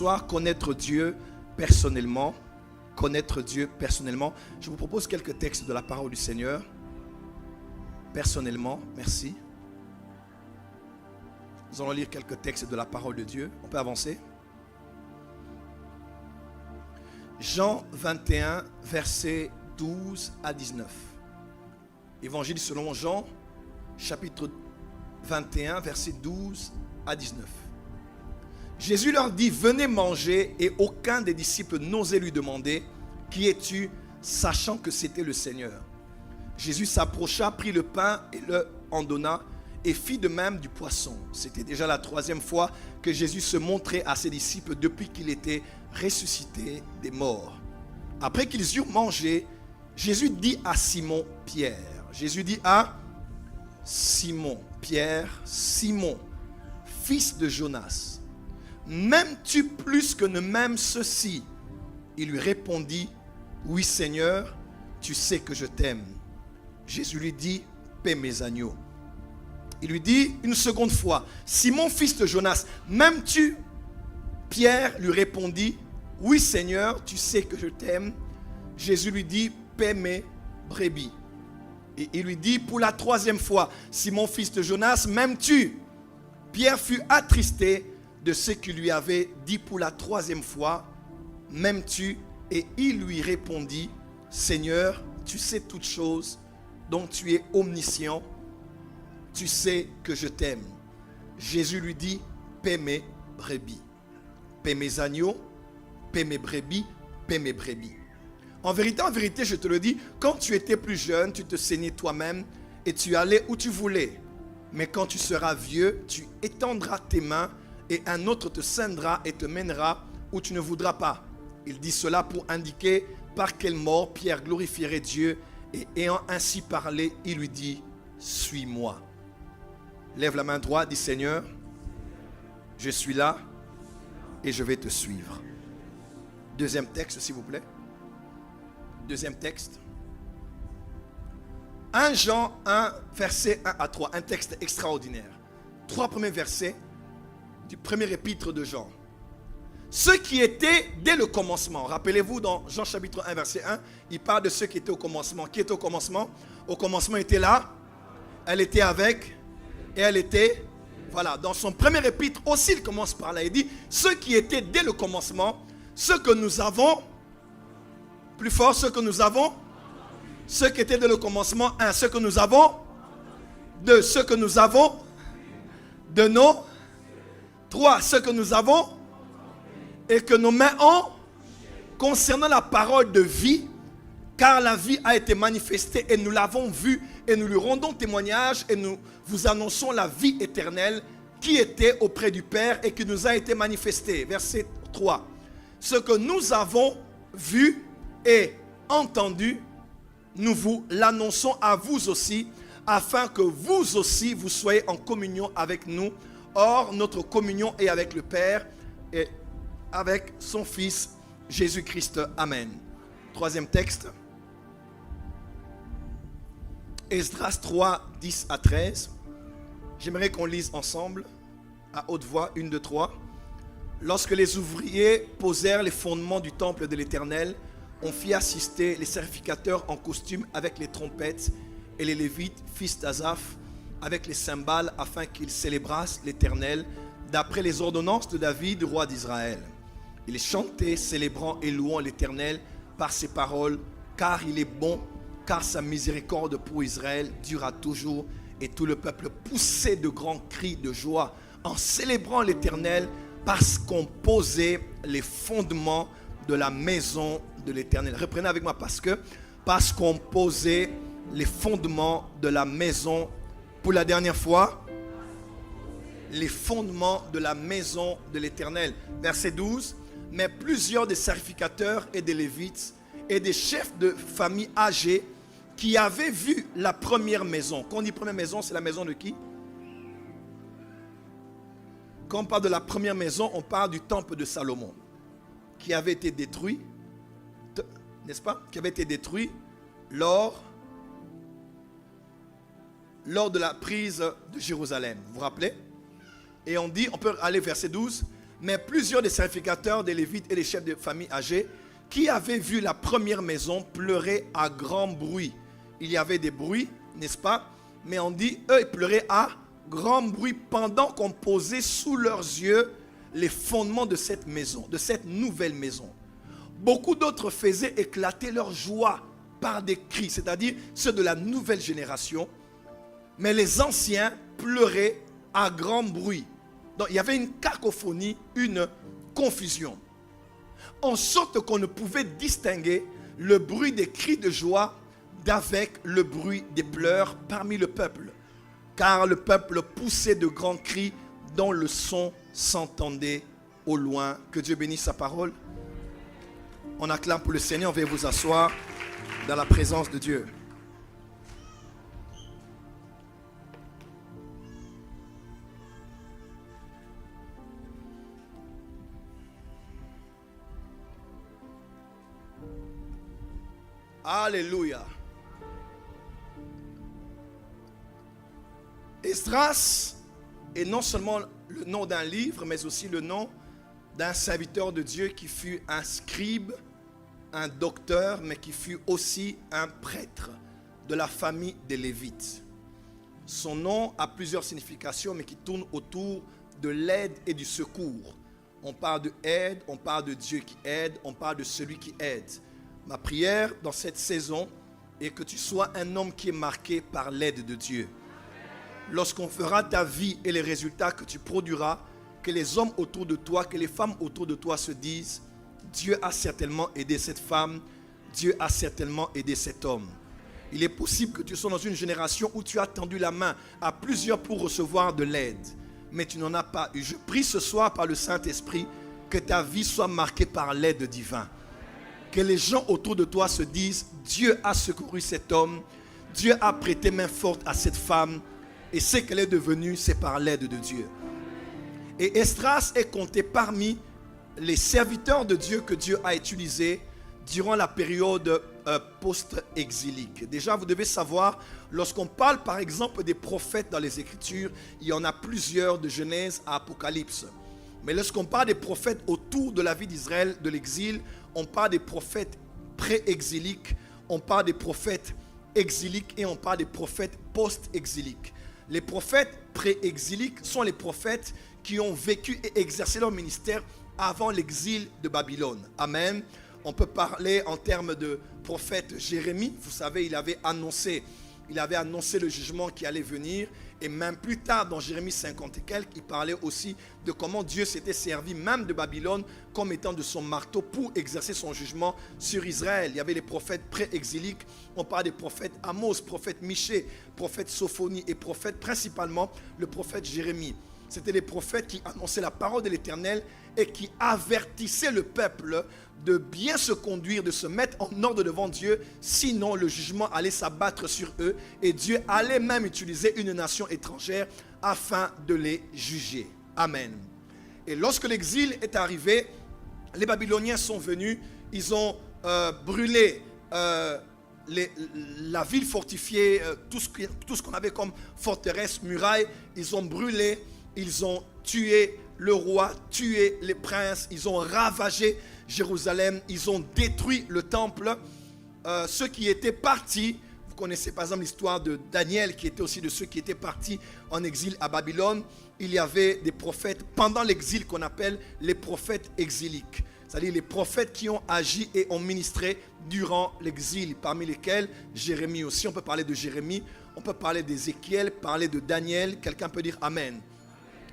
Soit connaître Dieu personnellement. Connaître Dieu personnellement. Je vous propose quelques textes de la parole du Seigneur. Personnellement, merci. Nous allons lire quelques textes de la parole de Dieu. On peut avancer. Jean 21, versets 12 à 19. Évangile selon Jean, chapitre 21, versets 12 à 19. Jésus leur dit, venez manger, et aucun des disciples n'osait lui demander, qui es-tu, sachant que c'était le Seigneur. Jésus s'approcha, prit le pain et le en donna, et fit de même du poisson. C'était déjà la troisième fois que Jésus se montrait à ses disciples depuis qu'il était ressuscité des morts. Après qu'ils eurent mangé, Jésus dit à Simon Pierre, Jésus dit à Simon Pierre, Simon, fils de Jonas, m'aimes-tu plus que ne m'aiment ceux-ci? Il lui répondit, oui Seigneur, tu sais que je t'aime. Jésus lui dit, paie mes agneaux. Il lui dit une seconde fois, Simon, fils de Jonas, m'aimes-tu? Pierre lui répondit, oui Seigneur, tu sais que je t'aime. Jésus lui dit, paie mes brebis. Et il lui dit pour la troisième fois, Simon, fils de Jonas, m'aimes-tu? Pierre fut attristé de ce qu'il lui avait dit pour la troisième fois, m'aimes-tu? Et il lui répondit, Seigneur, tu sais toutes choses, donc tu es omniscient, tu sais que je t'aime. Jésus lui dit, paie mes brebis, paie mes agneaux, paie mes brebis, paie mes brebis. En vérité, je te le dis, quand tu étais plus jeune, tu te saignais toi-même et tu allais où tu voulais. Mais quand tu seras vieux, tu étendras tes mains et un autre te ceindra et te mènera où tu ne voudras pas. Il dit cela pour indiquer par quelle mort Pierre glorifierait Dieu, et ayant ainsi parlé, il lui dit, suis-moi. Lève la main droite, dis Seigneur, je suis là et je vais te suivre. Deuxième texte, s'il vous plaît. Deuxième texte. 1 Jean 1, verset 1 à 3, un texte extraordinaire. 3 premiers versets du premier épître de Jean. Ce qui était dès le commencement. Rappelez-vous dans Jean chapitre 1 verset 1, il parle de ce qui était au commencement. Qui était au commencement? Au commencement était là, elle était avec, et elle était, voilà. Dans son premier épître aussi il commence par là. Il dit, ce qui était dès le commencement, ce que nous avons, plus fort, ce que nous avons, ce qui était dès le commencement, un, ce que nous avons, deux, ce que nous avons, de nos, 3. Ce que nous avons et que nos mains ont concernant la parole de vie, car la vie a été manifestée et nous l'avons vue et nous lui rendons témoignage et nous vous annonçons la vie éternelle qui était auprès du Père et qui nous a été manifestée. Verset 3. Ce que nous avons vu et entendu, nous vous l'annonçons à vous aussi, afin que vous aussi vous soyez en communion avec nous. Or, notre communion est avec le Père et avec son Fils Jésus-Christ. Amen. Troisième texte. Esdras 3, 10 à 13. J'aimerais qu'on lise ensemble, à haute voix, 1, 2, 3. Lorsque les ouvriers posèrent les fondements du temple de l'Éternel, on fit assister les sacrificateurs en costume avec les trompettes et les Lévites, fils d'Asaph, avec les cymbales, afin qu'ils célébrassent l'Éternel d'après les ordonnances de David, roi d'Israël. Ils chantaient, célébrant et louant l'Éternel par ses paroles, car il est bon, car sa miséricorde pour Israël durera toujours. Et tout le peuple poussait de grands cris de joie en célébrant l'Éternel, parce qu'on posait les fondements de la maison de l'Éternel. Reprenez avec moi, parce qu'on posait les fondements de la maison. Pour la dernière fois, les fondements de la maison de l'Éternel. Verset 12. Mais plusieurs des sacrificateurs et des Lévites et des chefs de famille âgés qui avaient vu la première maison. Quand on dit première maison, c'est la maison de qui? Quand on parle de la première maison, on parle du temple de Salomon, qui avait été détruit, n'est-ce pas? Qui avait été détruit lors de la prise de Jérusalem. Vous vous rappelez? Et on dit, on peut aller verset 12. Mais plusieurs des sacrificateurs, des Lévites et des chefs de famille âgés qui avaient vu la première maison pleuraient à grand bruit. Il y avait des bruits, n'est-ce pas? Mais on dit, eux, ils pleuraient à grand bruit pendant qu'on posait sous leurs yeux les fondements de cette maison, de cette nouvelle maison. Beaucoup d'autres faisaient éclater leur joie par des cris, c'est-à-dire ceux de la nouvelle génération. Mais les anciens pleuraient à grand bruit. Donc il y avait une cacophonie, une confusion. En sorte qu'on ne pouvait distinguer le bruit des cris de joie d'avec le bruit des pleurs parmi le peuple. Car le peuple poussait de grands cris dont le son s'entendait au loin. Que Dieu bénisse sa parole. On acclame pour le Seigneur, on va vous asseoir dans la présence de Dieu. Alléluia. Esdras est non seulement le nom d'un livre, mais aussi le nom d'un serviteur de Dieu qui fut un scribe, un docteur, mais qui fut aussi un prêtre de la famille des Lévites. Son nom a plusieurs significations, mais qui tournent autour de l'aide et du secours. On parle de aide, on parle de Dieu qui aide, on parle de celui qui aide. Ma prière dans cette saison est que tu sois un homme qui est marqué par l'aide de Dieu. Lorsqu'on fera ta vie et les résultats que tu produiras, que les hommes autour de toi, que les femmes autour de toi se disent, Dieu a certainement aidé cette femme, Dieu a certainement aidé cet homme. Il est possible que tu sois dans une génération où tu as tendu la main à plusieurs pour recevoir de l'aide, mais tu n'en as pas eu. Je prie ce soir par le Saint-Esprit que ta vie soit marquée par l'aide divine. Que les gens autour de toi se disent, Dieu a secouru cet homme, Dieu a prêté main forte à cette femme, et ce qu'elle est devenue, c'est par l'aide de Dieu. Et Esdras est compté parmi les serviteurs de Dieu que Dieu a utilisés durant la période post-exilique. Déjà, vous devez savoir, lorsqu'on parle par exemple des prophètes dans les Écritures, il y en a plusieurs de Genèse à Apocalypse. Mais lorsqu'on parle des prophètes autour de la vie d'Israël, de l'exil, on parle des prophètes pré-exiliques, on parle des prophètes exiliques et on parle des prophètes post-exiliques. Les prophètes pré-exiliques sont les prophètes qui ont vécu et exercé leur ministère avant l'exil de Babylone. Amen. On peut parler en termes de prophète Jérémie. Vous savez, il avait annoncé le jugement qui allait venir. Et même plus tard, dans Jérémie 50 et quelques, il parlait aussi de comment Dieu s'était servi même de Babylone comme étant de son marteau pour exercer son jugement sur Israël. Il y avait les prophètes pré-exiliques. On parle des prophètes Amos, prophète Michée, prophète Sophonie et prophète principalement le prophète Jérémie. C'était les prophètes qui annonçaient la parole de l'Éternel et qui avertissaient le peuple de bien se conduire, de se mettre en ordre devant Dieu, sinon le jugement allait s'abattre sur eux et Dieu allait même utiliser une nation étrangère afin de les juger. Amen. Et lorsque l'exil est arrivé, les Babyloniens sont venus, ils ont brûlé la ville fortifiée, tout ce qu'on avait comme forteresse, muraille, ils ont brûlé, ils ont tué le roi, tué les princes, ils ont ravagé Jérusalem, ils ont détruit le temple. Ceux qui étaient partis, vous connaissez par exemple l'histoire de Daniel qui était aussi de ceux qui étaient partis en exil à Babylone. Il y avait des prophètes pendant l'exil qu'on appelle les prophètes exiliques. C'est-à-dire les prophètes qui ont agi et ont ministré durant l'exil, parmi lesquels Jérémie aussi. On peut parler de Jérémie, on peut parler d'Ézéchiel, parler de Daniel. Quelqu'un peut dire Amen.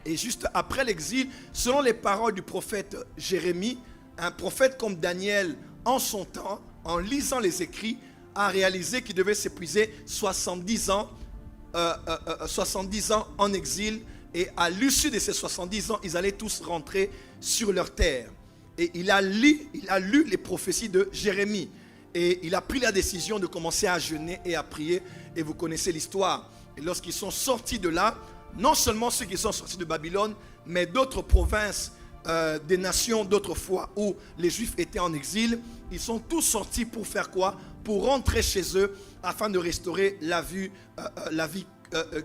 Et juste après l'exil, selon les paroles du prophète Jérémie, un prophète comme Daniel, en son temps, en lisant les écrits, a réalisé qu'il devait s'épuiser 70 ans en exil. Et à l'issue de ces 70 ans, ils allaient tous rentrer sur leur terre. Et il a lu les prophéties de Jérémie. Et il a pris la décision de commencer à jeûner et à prier. Et vous connaissez l'histoire. Et lorsqu'ils sont sortis de là, non seulement ceux qui sont sortis de Babylone, mais d'autres provinces, des nations d'autrefois où les Juifs étaient en exil, ils sont tous sortis pour faire quoi? Pour rentrer chez eux afin de restaurer la vie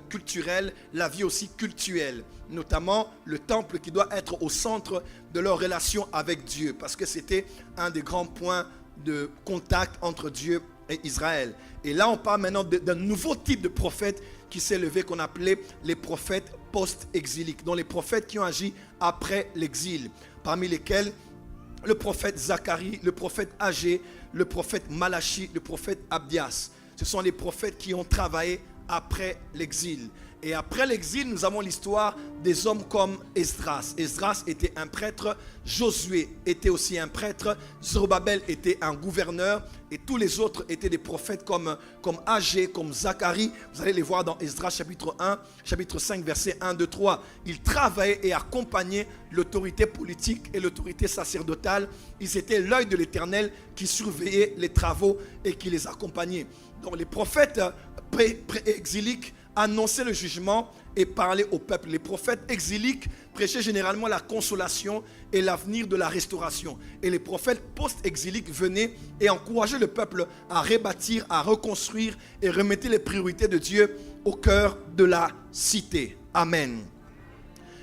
culturelle, la vie aussi cultuelle. Notamment le temple qui doit être au centre de leur relation avec Dieu. Parce que c'était un des grands points de contact entre Dieu et Israël. Et là, on parle maintenant d'un nouveau type de prophète qui s'est levé, qu'on appelait les prophètes post-exiliques. Donc les prophètes qui ont agi après l'exil. Parmi lesquels le prophète Zacharie, le prophète Agé, le prophète Malachi, le prophète Abdias. Ce sont les prophètes qui ont travaillé après l'exil. Et après l'exil, nous avons l'histoire des hommes comme Esdras. Esdras était un prêtre, Josué était aussi un prêtre, Zorobabel était un gouverneur, et tous les autres étaient des prophètes comme Agé, comme Zacharie. Vous allez les voir dans Esdras chapitre 1, chapitre 5, versets 1, 2, 3. Ils travaillaient et accompagnaient l'autorité politique et l'autorité sacerdotale. Ils étaient l'œil de l'Éternel qui surveillait les travaux et qui les accompagnait. Donc les prophètes pré-exiliques annonçaient le jugement et parlaient au peuple. Les prophètes exiliques prêchaient généralement la consolation et l'avenir de la restauration. Et les prophètes post-exiliques venaient et encourageaient le peuple à rebâtir, à reconstruire et remettre les priorités de Dieu au cœur de la cité. Amen.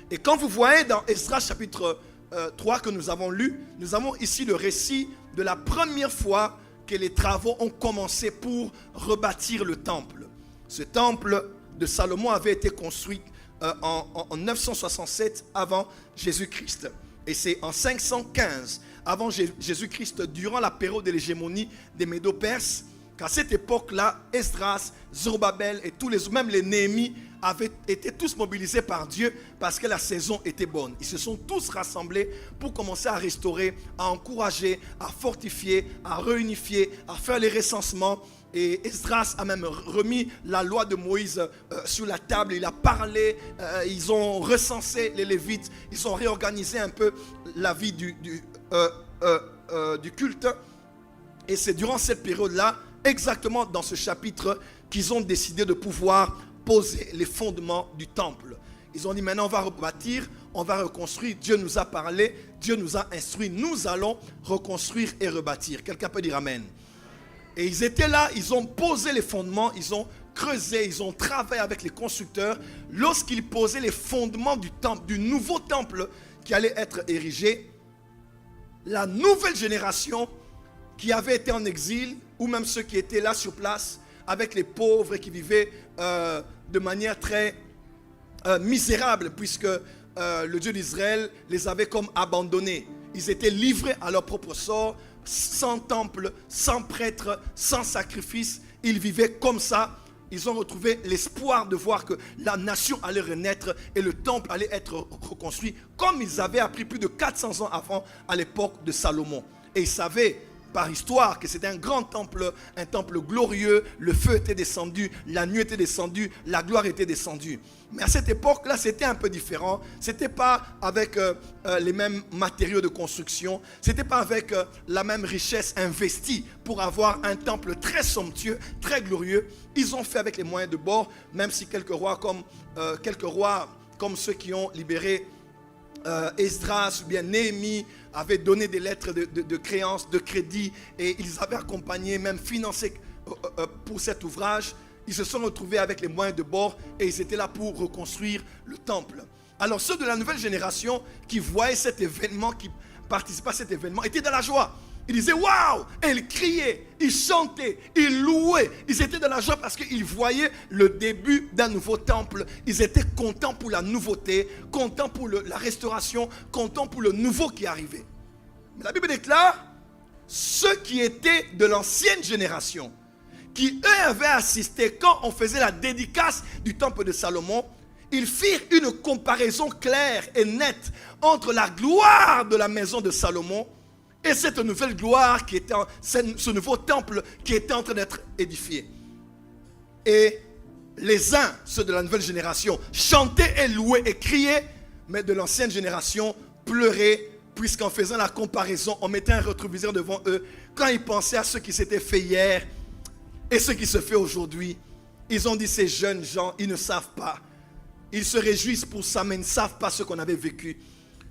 Et quand vous voyez dans Esdras chapitre 3 que nous avons lu, nous avons ici le récit de la première fois que les travaux ont commencé pour rebâtir le temple. Ce temple de Salomon avait été construit en 967 avant Jésus-Christ. Et c'est en 515 avant Jésus-Christ, durant la période de l'hégémonie des Médo-Perses, qu'à cette époque-là, Esdras, Zorobabel et tous même les Néhémies avaient été tous mobilisés par Dieu parce que la saison était bonne. Ils se sont tous rassemblés pour commencer à restaurer, à encourager, à fortifier, à réunifier, à faire les recensements. Et Esdras a même remis la loi de Moïse sur la table. Il a parlé, ils ont recensé les Lévites, ils ont réorganisé un peu la vie du culte. Et c'est durant cette période-là, exactement dans ce chapitre, qu'ils ont décidé de pouvoir poser les fondements du temple. Ils ont dit maintenant on va rebâtir, on va reconstruire. Dieu nous a parlé, Dieu nous a instruit. Nous allons reconstruire et rebâtir. Quelqu'un peut dire amen. Et ils étaient là, ils ont posé les fondements, ils ont creusé, ils ont travaillé avec les constructeurs. Lorsqu'ils posaient les fondements du temple, du nouveau temple qui allait être érigé, la nouvelle génération qui avait été en exil, ou même ceux qui étaient là sur place, avec les pauvres et qui vivaient de manière très misérable, puisque le Dieu d'Israël les avait comme abandonnés. Ils étaient livrés à leur propre sort, sans temple, sans prêtre, sans sacrifice. Ils vivaient comme ça. Ils ont retrouvé l'espoir de voir que la nation allait renaître et le temple allait être reconstruit, comme ils avaient appris plus de 400 ans avant, à l'époque de Salomon. Et ils savaient par histoire que c'était un grand temple, un temple glorieux, le feu était descendu, la nuit était descendue, la gloire était descendue. Mais à cette époque-là, c'était un peu différent. C'était pas avec les mêmes matériaux de construction, c'était pas avec la même richesse investie pour avoir un temple très somptueux, très glorieux. Ils ont fait avec les moyens de bord, même si quelques rois comme ceux qui ont libéré Esdras ou bien Néhémie avaient donné des lettres de créance, de crédit, et ils avaient accompagné, même financé pour cet ouvrage. Ils se sont retrouvés avec les moyens de bord et ils étaient là pour reconstruire le temple. Alors ceux de la nouvelle génération qui voyaient cet événement, qui participaient à cet événement, étaient dans la joie. Ils disaient waouh! Et ils criaient, ils chantaient, ils louaient. Ils étaient dans la joie parce qu'ils voyaient le début d'un nouveau temple. Ils étaient contents pour la nouveauté, contents pour la restauration, contents pour le nouveau qui arrivait. Mais la Bible déclare, ceux qui étaient de l'ancienne génération, qui eux avaient assisté quand on faisait la dédicace du temple de Salomon, ils firent une comparaison claire et nette entre la gloire de la maison de Salomon et cette nouvelle gloire qui était, ce nouveau temple qui était en train d'être édifié. Et les uns, ceux de la nouvelle génération, chantaient et louaient et criaient, mais de l'ancienne génération pleuraient, puisqu'en faisant la comparaison, on mettait un rétroviseur devant eux. Quand ils pensaient à ce qui s'était fait hier et ce qui se fait aujourd'hui, ils ont dit, ces jeunes gens, ils ne savent pas. Ils se réjouissent pour ça, mais ils ne savent pas ce qu'on avait vécu.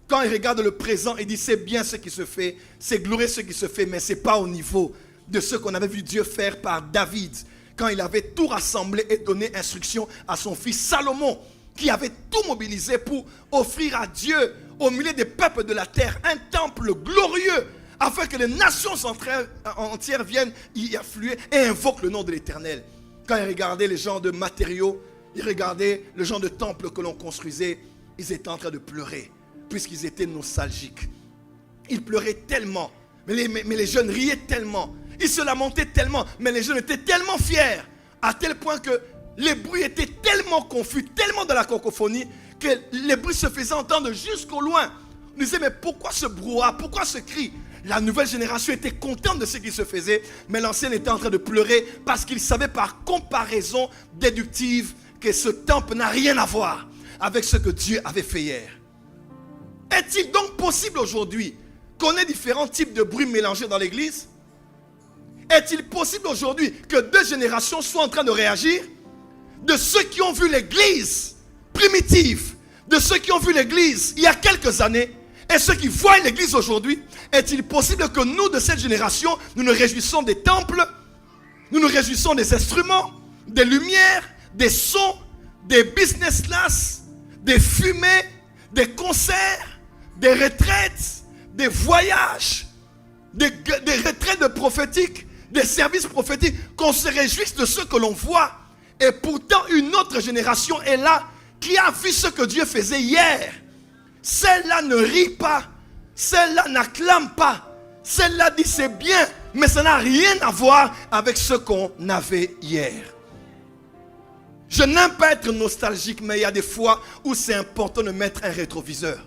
Quand ils regardent le présent, ils disent, c'est bien ce qui se fait, c'est glorieux ce qui se fait, mais ce n'est pas au niveau de ce qu'on avait vu Dieu faire par David, quand il avait tout rassemblé et donné instruction à son fils Salomon, qui avait tout mobilisé pour offrir à Dieu, au milieu des peuples de la terre, un temple glorieux, afin que les nations entières viennent y affluer et invoquent le nom de l'Éternel. Quand ils regardaient les genres de matériaux, ils regardaient le genre de temple que l'on construisait, ils étaient en train de pleurer, puisqu'ils étaient nostalgiques. Ils pleuraient tellement, mais les jeunes riaient tellement, ils se lamentaient tellement, mais les jeunes étaient tellement fiers, à tel point que les bruits étaient tellement confus, tellement dans la cacophonie, que les bruits se faisaient entendre jusqu'au loin. On disait, mais pourquoi ce brouhaha, pourquoi ce cri? La nouvelle génération était contente de ce qui se faisait, mais l'ancienne était en train de pleurer parce qu'il savait par comparaison déductive que ce temple n'a rien à voir avec ce que Dieu avait fait hier. Est-il donc possible aujourd'hui qu'on ait différents types de bruits mélangés dans l'église? Est-il possible aujourd'hui que deux générations soient en train de réagir? De ceux qui ont vu l'église primitive, de ceux qui ont vu l'église il y a quelques années, et ceux qui voient l'église aujourd'hui, est-il possible que nous, de cette génération, nous nous réjouissons des temples, nous nous réjouissons des instruments, des lumières, des sons, des business class, des fumées, des concerts, des retraites, des voyages, des retraites prophétiques, des services prophétiques, qu'on se réjouisse de ce que l'on voit? Et pourtant, une autre génération est là qui a vu ce que Dieu faisait hier. Celle-là ne rit pas, celle-là n'acclame pas, celle-là dit c'est bien, mais ça n'a rien à voir avec ce qu'on avait hier. Je n'aime pas être nostalgique, mais il y a des fois où c'est important de mettre un rétroviseur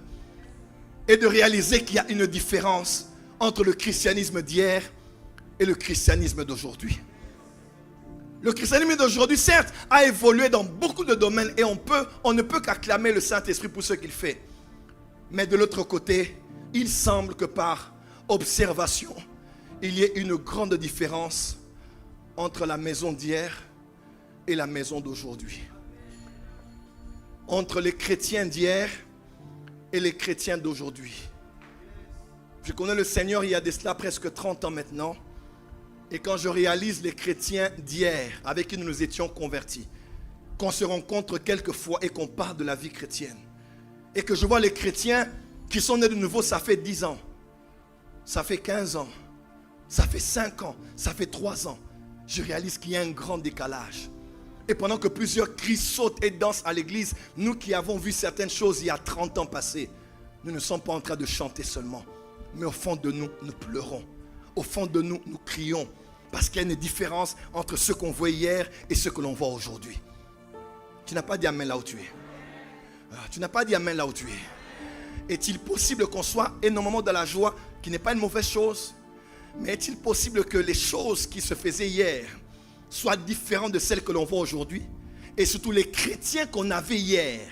et de réaliser qu'il y a une différence entre le christianisme d'hier et le christianisme d'aujourd'hui. Le christianisme d'aujourd'hui, certes, a évolué dans beaucoup de domaines et on ne peut qu'acclamer le Saint-Esprit pour ce qu'il fait. Mais de l'autre côté, il semble que par observation, il y ait une grande différence entre la maison d'hier et la maison d'aujourd'hui. Entre les chrétiens d'hier et les chrétiens d'aujourd'hui. Je connais le Seigneur il y a de cela presque 30 ans maintenant. Et quand je réalise les chrétiens d'hier avec qui nous nous étions convertis, qu'on se rencontre quelquefois et qu'on parle de la vie chrétienne, et que je vois les chrétiens qui sont nés de nouveau, ça fait 10 ans, ça fait 15 ans, ça fait 5 ans, ça fait 3 ans, je réalise qu'il y a un grand décalage. Et pendant que plusieurs cris sautent et dansent à l'église, nous qui avons vu certaines choses il y a 30 ans passés, nous ne sommes pas en train de chanter seulement, mais au fond de nous, nous pleurons. Au fond de nous, nous crions. Parce qu'il y a une différence entre ce qu'on voit hier et ce que l'on voit aujourd'hui. Tu n'as pas dit amen là où tu es. Tu n'as pas dit amen là où tu es. Est-il possible qu'on soit énormément dans la joie, qui n'est pas une mauvaise chose? Mais est-il possible que les choses qui se faisaient hier soient différentes de celles que l'on voit aujourd'hui? Et surtout les chrétiens qu'on avait hier,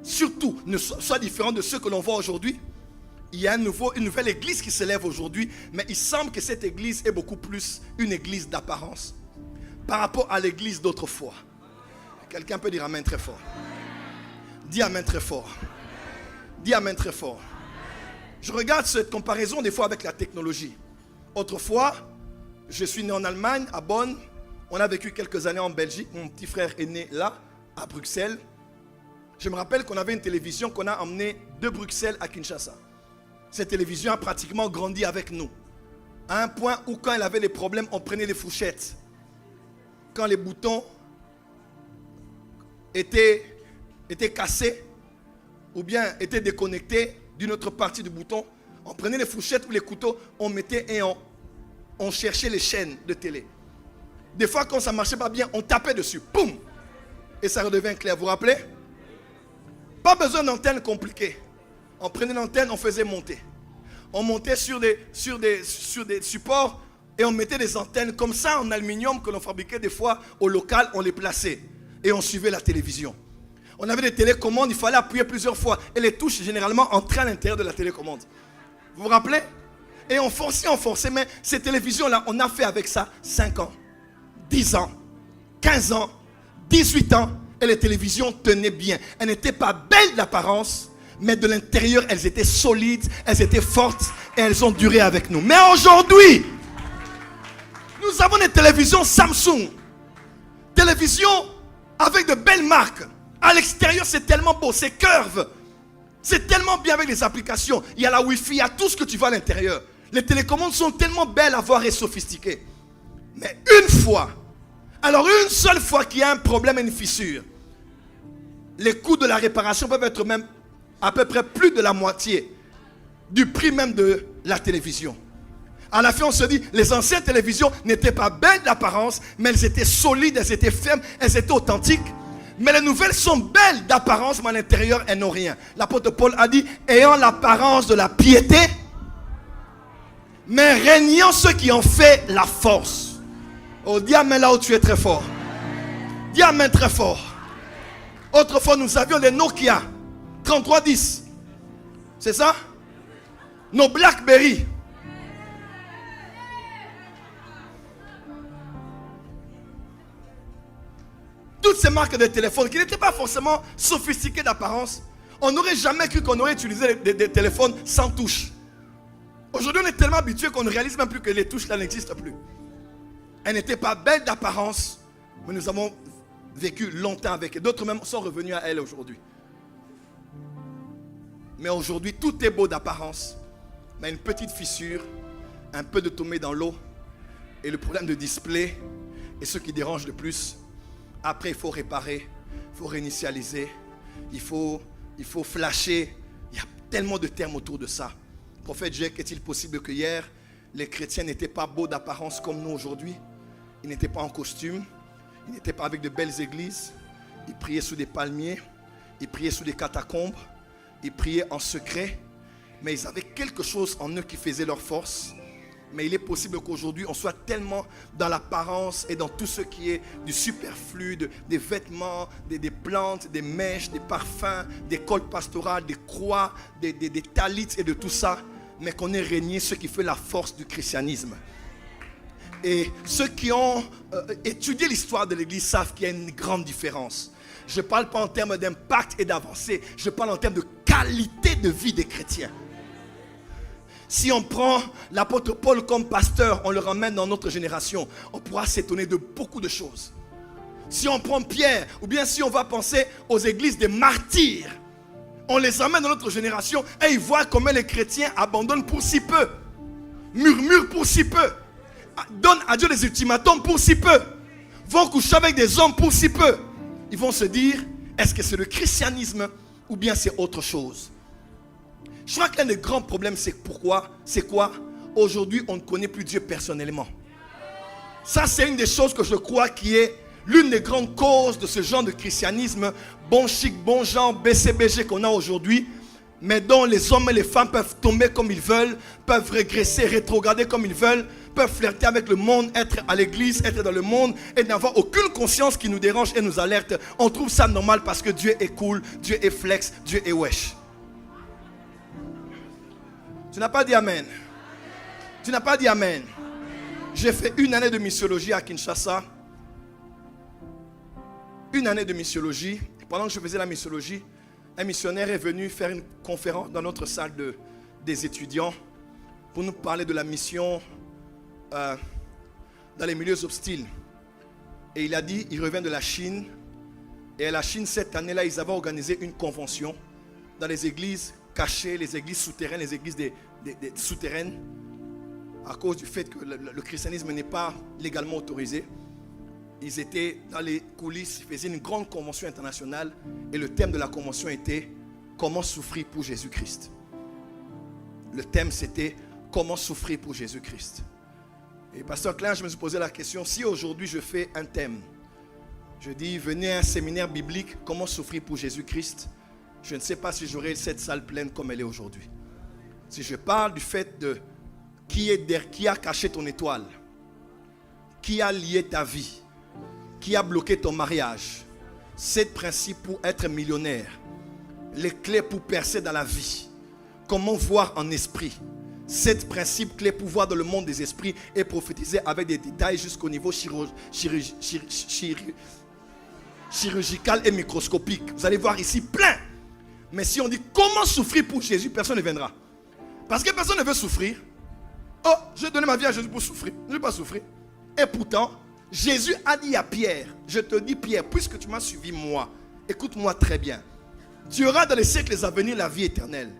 surtout, ne soient différents de ceux que l'on voit aujourd'hui? Il y a une nouvelle église qui se lève aujourd'hui, mais il semble que cette église est beaucoup plus une église d'apparence par rapport à l'église d'autrefois. Quelqu'un peut dire amen très fort. Dis amen très fort. Dis amen très fort. Je regarde cette comparaison des fois avec la technologie. Autrefois, je suis né en Allemagne, à Bonn. On a vécu quelques années en Belgique. Mon petit frère est né là, à Bruxelles. Je me rappelle qu'on avait une télévision qu'on a emmenée de Bruxelles à Kinshasa. Cette télévision a pratiquement grandi avec nous. À un point où quand elle avait des problèmes, on prenait des fourchettes. Quand les boutons étaient cassés ou bien étaient déconnectés d'une autre partie du bouton, on prenait les fourchettes ou les couteaux, on mettait et on cherchait les chaînes de télé. Des fois, quand ça ne marchait pas bien, on tapait dessus. Poum! Et ça redevient clair. Vous vous rappelez? Pas besoin d'antenne compliquée. On prenait l'antenne, on faisait monter. On montait sur des supports et on mettait des antennes comme ça en aluminium que l'on fabriquait des fois au local, on les plaçait. Et on suivait la télévision. On avait des télécommandes, il fallait appuyer plusieurs fois. Et les touches généralement entraient à l'intérieur de la télécommande. Vous vous rappelez? Et on forçait, mais ces télévisions-là, on a fait avec ça 5 ans, 10 ans, 15 ans, 18 ans. Et les télévisions tenaient bien. Elles n'étaient pas belles d'apparence, mais de l'intérieur, elles étaient solides, elles étaient fortes et elles ont duré avec nous. Mais aujourd'hui, nous avons des télévisions Samsung Télévision avec de belles marques. À l'extérieur, c'est tellement beau, c'est curve. C'est tellement bien avec les applications. Il y a la Wi-Fi, il y a tout ce que tu vois à l'intérieur. Les télécommandes sont tellement belles à voir et sophistiquées. Mais une fois, alors une seule fois qu'il y a un problème et une fissure, les coûts de la réparation peuvent être même à peu près plus de la moitié du prix même de la télévision. À la fin, on se dit, les anciennes télévisions n'étaient pas belles d'apparence, mais elles étaient solides, elles étaient fermes, elles étaient authentiques. Mais les nouvelles sont belles d'apparence, mais à l'intérieur, elles n'ont rien. L'apôtre Paul a dit, ayant l'apparence de la piété, mais régnant ceux qui ont fait la force. Oh, dis amen là où tu es très fort. Dis amen très fort. Autrefois, nous avions des Nokia 3310. C'est ça? Nos Blackberry. Toutes ces marques de téléphone qui n'étaient pas forcément sophistiquées d'apparence, on n'aurait jamais cru qu'on aurait utilisé des téléphones sans touche. Aujourd'hui, on est tellement habitué qu'on ne réalise même plus que les touches là n'existent plus. Elles n'étaient pas belles d'apparence, mais nous avons vécu longtemps avec elles. D'autres même sont revenus à elles aujourd'hui. Mais aujourd'hui, tout est beau d'apparence, mais une petite fissure, un peu de tombée dans l'eau, et le problème de display, et ce qui dérange le plus. Après, il faut réparer, il faut réinitialiser, il faut flasher. Il y a tellement de termes autour de ça. Prophète Jacques, est-il possible que hier, les chrétiens n'étaient pas beaux d'apparence comme nous aujourd'hui? Ils n'étaient pas en costume, ils n'étaient pas avec de belles églises. Ils priaient sous des palmiers, ils priaient sous des catacombes, ils priaient en secret. Mais ils avaient quelque chose en eux qui faisait leur force. Mais il est possible qu'aujourd'hui, on soit tellement dans l'apparence et dans tout ce qui est du superflu, des vêtements, des plantes, des mèches, des parfums, des cols pastorales, des croix, des talits et de tout ça. Mais qu'on ait régné ce qui fait la force du christianisme. Et ceux qui ont étudié l'histoire de l'Église savent qu'il y a une grande différence. Je ne parle pas en termes d'impact et d'avancée. Je parle en termes de qualité de vie des chrétiens. Si on prend l'apôtre Paul comme pasteur, on le ramène dans notre génération, on pourra s'étonner de beaucoup de choses. Si on prend Pierre, ou bien si on va penser aux églises des martyrs, on les amène dans notre génération et ils voient comment les chrétiens abandonnent pour si peu, murmurent pour si peu, donnent à Dieu des ultimatums pour si peu, vont coucher avec des hommes pour si peu. Ils vont se dire, est-ce que c'est le christianisme ou bien c'est autre chose? Je crois que l'un des grands problèmes, c'est pourquoi, c'est quoi? Aujourd'hui, on ne connaît plus Dieu personnellement. Ça, c'est une des choses que je crois qui est l'une des grandes causes de ce genre de christianisme bon chic, bon genre, BCBG qu'on a aujourd'hui, mais dont les hommes et les femmes peuvent tomber comme ils veulent, peuvent régresser, rétrograder comme ils veulent, peuvent flirter avec le monde, être à l'église, être dans le monde et n'avoir aucune conscience qui nous dérange et nous alerte. On trouve ça normal parce que Dieu est cool, Dieu est flex, Dieu est wesh. Tu n'as pas dit amen. Tu n'as pas dit amen. J'ai fait une année de missiologie à Kinshasa. Une année de missiologie. Pendant que je faisais la missiologie, un missionnaire est venu faire une conférence dans notre salle des étudiants pour nous parler de la mission dans les milieux hostiles. Et il a dit, il revient de la Chine. Et à la Chine, cette année-là, ils avaient organisé une convention dans les églises cachées, les églises souterraines, les églises des souterraines, à cause du fait que le christianisme n'est pas légalement autorisé. Ils étaient dans les coulisses, ils faisaient une grande convention internationale et le thème de la convention était « Comment souffrir pour Jésus-Christ ». Le thème c'était « Comment souffrir pour Jésus-Christ ». Et pasteur Klein, je me suis posé la question, si aujourd'hui je fais un thème, je dis « Venez à un séminaire biblique, comment souffrir pour Jésus-Christ », je ne sais pas si j'aurai cette salle pleine comme elle est aujourd'hui. Si je parle du fait de qui a caché ton étoile, qui a lié ta vie, qui a bloqué ton mariage, 7 principes pour être millionnaire, les clés pour percer dans la vie, comment voir en esprit, 7 principes clés pour voir dans le monde des esprits et prophétiser avec des détails jusqu'au niveau chirurgical et microscopique. Vous allez voir ici plein. Mais si on dit comment souffrir pour Jésus, personne ne viendra. Parce que personne ne veut souffrir. Oh, je vais donner ma vie à Jésus pour souffrir. Je ne veux pas souffrir. Et pourtant, Jésus a dit à Pierre, je te dis Pierre, puisque tu m'as suivi moi, écoute-moi très bien. Tu auras dans les siècles à venir la vie éternelle.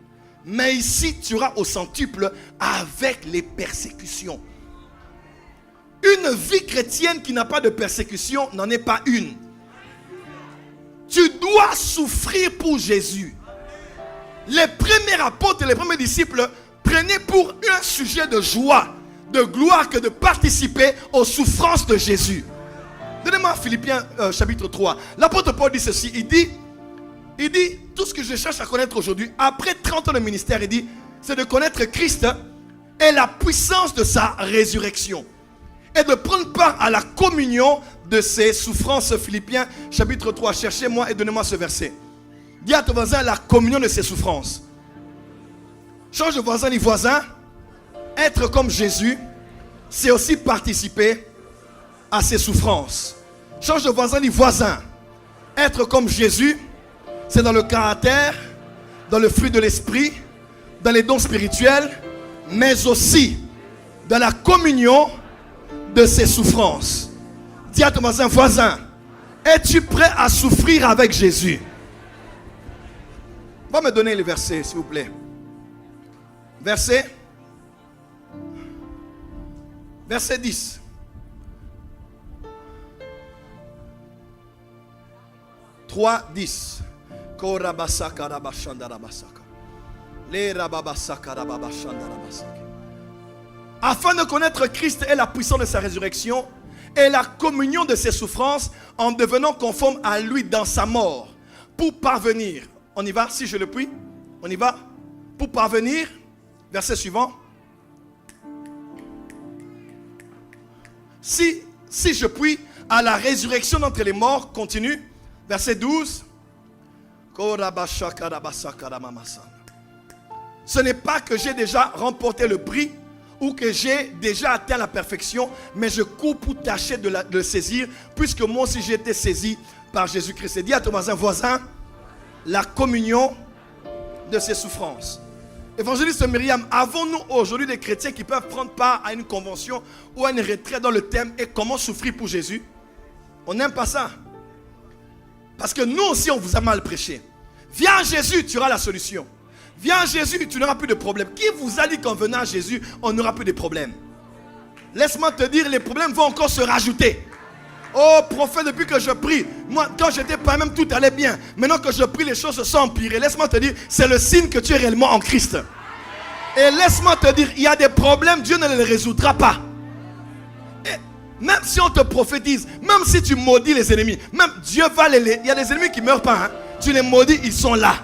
Mais ici, tu auras au centuple avec les persécutions. Une vie chrétienne qui n'a pas de persécution n'en est pas une. Tu dois souffrir pour Jésus. Les premiers apôtres et les premiers disciples prenaient pour un sujet de joie, de gloire que de participer aux souffrances de Jésus. Donnez-moi Philippiens chapitre 3. L'apôtre Paul dit ceci, il dit, tout ce que je cherche à connaître aujourd'hui, après 30 ans de ministère, il dit, c'est de connaître Christ et la puissance de sa résurrection. Et de prendre part à la communion de ses souffrances. Philippiens chapitre 3, cherchez-moi et donnez-moi ce verset. Dis à ton voisin, la communion de ses souffrances. Change de voisin, dis voisin. Être comme Jésus, c'est aussi participer à ses souffrances. Change de voisin, dis voisin. Être comme Jésus, c'est dans le caractère, dans le fruit de l'esprit, dans les dons spirituels, mais aussi dans la communion de ses souffrances. Dis à ton voisin, voisin, es-tu prêt à souffrir avec Jésus? Va me donner le verset, s'il vous plaît. Verset 10. Trois 10. Afin de connaître Christ et la puissance de sa résurrection et la communion de ses souffrances en devenant conforme à lui dans sa mort, pour parvenir. On y va, si je le puis. On y va. Pour parvenir, verset suivant. Si je puis, à la résurrection d'entre les morts, continue. Verset 12. Ce n'est pas que j'ai déjà remporté le prix ou que j'ai déjà atteint la perfection, mais je cours pour tâcher de le saisir, puisque moi aussi j'ai été saisi par Jésus-Christ. Et dis à ton voisin, la communion de ses souffrances. Évangéliste Myriam, avons-nous aujourd'hui des chrétiens qui peuvent prendre part à une convention ou à une retraite dans le thème et comment souffrir pour Jésus? On n'aime pas ça. Parce que nous aussi on vous a mal prêché. Viens à Jésus, tu auras la solution. Viens à Jésus, tu n'auras plus de problème. Qui vous a dit qu'en venant à Jésus, on n'aura plus de problèmes? Laisse-moi te dire, les problèmes vont encore se rajouter. Oh prophète, depuis que je prie, moi quand j'étais pas même tout allait bien. Maintenant que je prie, les choses se sont empirées. Laisse-moi te dire, c'est le signe que tu es réellement en Christ. Et laisse-moi te dire, il y a des problèmes, Dieu ne les résoudra pas. Et même si on te prophétise, même si tu maudis les ennemis, même Dieu va les... Il y a des ennemis qui ne meurent pas. Hein? Tu les maudis, ils sont là.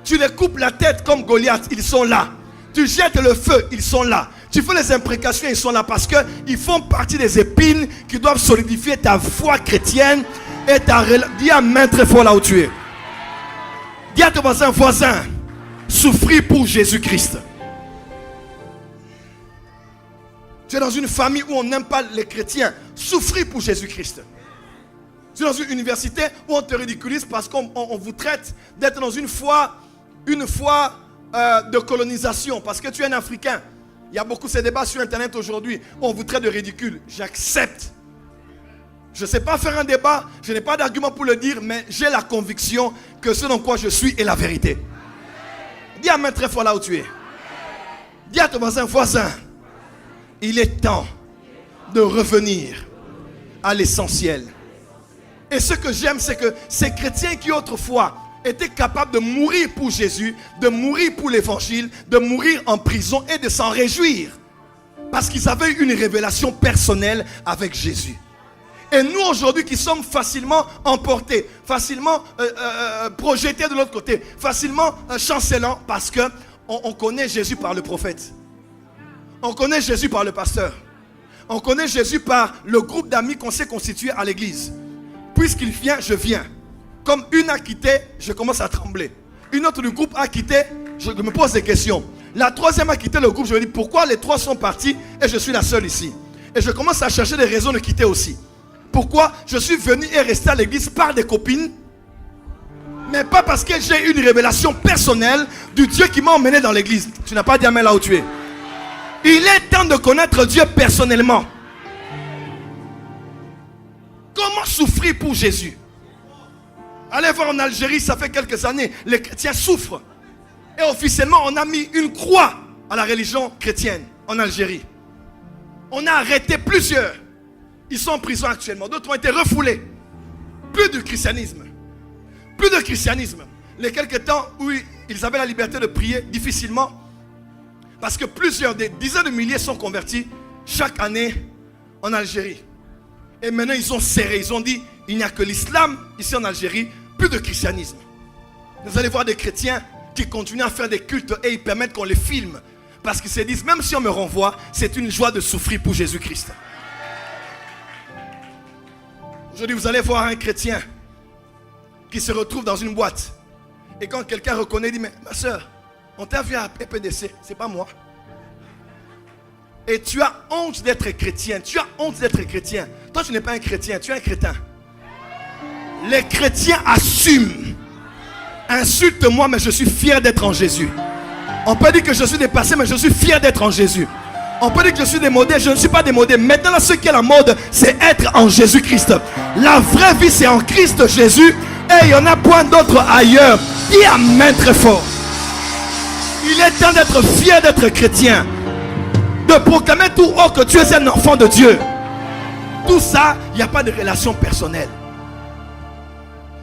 Tu les coupes la tête comme Goliath, ils sont là. Tu jettes le feu, ils sont là. Tu fais les imprécations, ils sont là parce qu'ils font partie des épines qui doivent solidifier ta foi chrétienne et ta relation. Dis amen très fort là où tu es. Dis à ton voisin, souffrir pour Jésus-Christ. Tu es dans une famille où on n'aime pas les chrétiens. Souffrir pour Jésus-Christ. Tu es dans une université où on te ridiculise parce qu'on vous traite d'être dans une foi de colonisation. Parce que tu es un Africain. Il y a beaucoup de ces débats sur Internet aujourd'hui. On vous traite de ridicule. J'accepte. Je ne sais pas faire un débat. Je n'ai pas d'argument pour le dire. Mais j'ai la conviction que ce dans quoi je suis est la vérité. Dis amen très fort là où tu es. Dis à ton voisin. Il est temps de revenir à l'essentiel. Et ce que j'aime, c'est que ces chrétiens qui autrefois étaient capables de mourir pour Jésus, de mourir pour l'évangile, de mourir en prison et de s'en réjouir. Parce qu'ils avaient une révélation personnelle avec Jésus. Et nous aujourd'hui qui sommes facilement emportés, facilement projetés de l'autre côté, facilement chancelants parce qu'on connaît Jésus par le prophète. On connaît Jésus par le pasteur. On connaît Jésus par le groupe d'amis qu'on s'est constitué à l'église. Puisqu'il vient, je viens. Comme une a quitté, je commence à trembler. Une autre du groupe a quitté, je me pose des questions. La troisième a quitté le groupe, je me dis pourquoi les trois sont partis et je suis la seule ici. Et je commence à chercher des raisons de quitter aussi. Pourquoi je suis venu et resté à l'église par des copines, mais pas parce que j'ai une révélation personnelle du Dieu qui m'a emmené dans l'église. Tu n'as pas dit amen là où tu es. Il est temps de connaître Dieu personnellement. souffrir pour Jésus. Allez voir en Algérie, ça fait quelques années, les chrétiens souffrent. Et officiellement, on a mis une croix à la religion chrétienne en Algérie. On a arrêté plusieurs. Ils sont en prison actuellement. D'autres ont été refoulés. Plus de christianisme. Plus de christianisme. Les quelques temps où ils avaient la liberté de prier difficilement. Parce que plusieurs, des dizaines de milliers sont convertis chaque année en Algérie. Et maintenant ils ont serré. Ils ont dit, il n'y a que l'islam ici en Algérie. Plus de christianisme. Vous allez voir des chrétiens qui continuent à faire des cultes et ils permettent qu'on les filme. Parce qu'ils se disent, même si on me renvoie, c'est une joie de souffrir pour Jésus-Christ. Aujourd'hui, vous allez voir un chrétien qui se retrouve dans une boîte. Et quand quelqu'un reconnaît, il dit, mais ma soeur, on t'a vu à EPDC, c'est pas moi. Et tu as honte d'être chrétien. Tu as honte d'être chrétien. Toi, tu n'es pas un chrétien, tu es un crétin. Les chrétiens assument. Insulte-moi, mais je suis fier d'être en Jésus. On peut dire que je suis dépassé, mais je suis fier d'être en Jésus. On peut dire que je suis démodé, je ne suis pas démodé. Maintenant, ce qui est la mode, c'est être en Jésus-Christ. La vraie vie, c'est en Christ Jésus. Et il n'y en a point d'autre ailleurs. Dis amen très fort. Il est temps d'être fier d'être chrétien. De proclamer tout haut que tu es un enfant de Dieu. Tout ça, il n'y a pas de relation personnelle.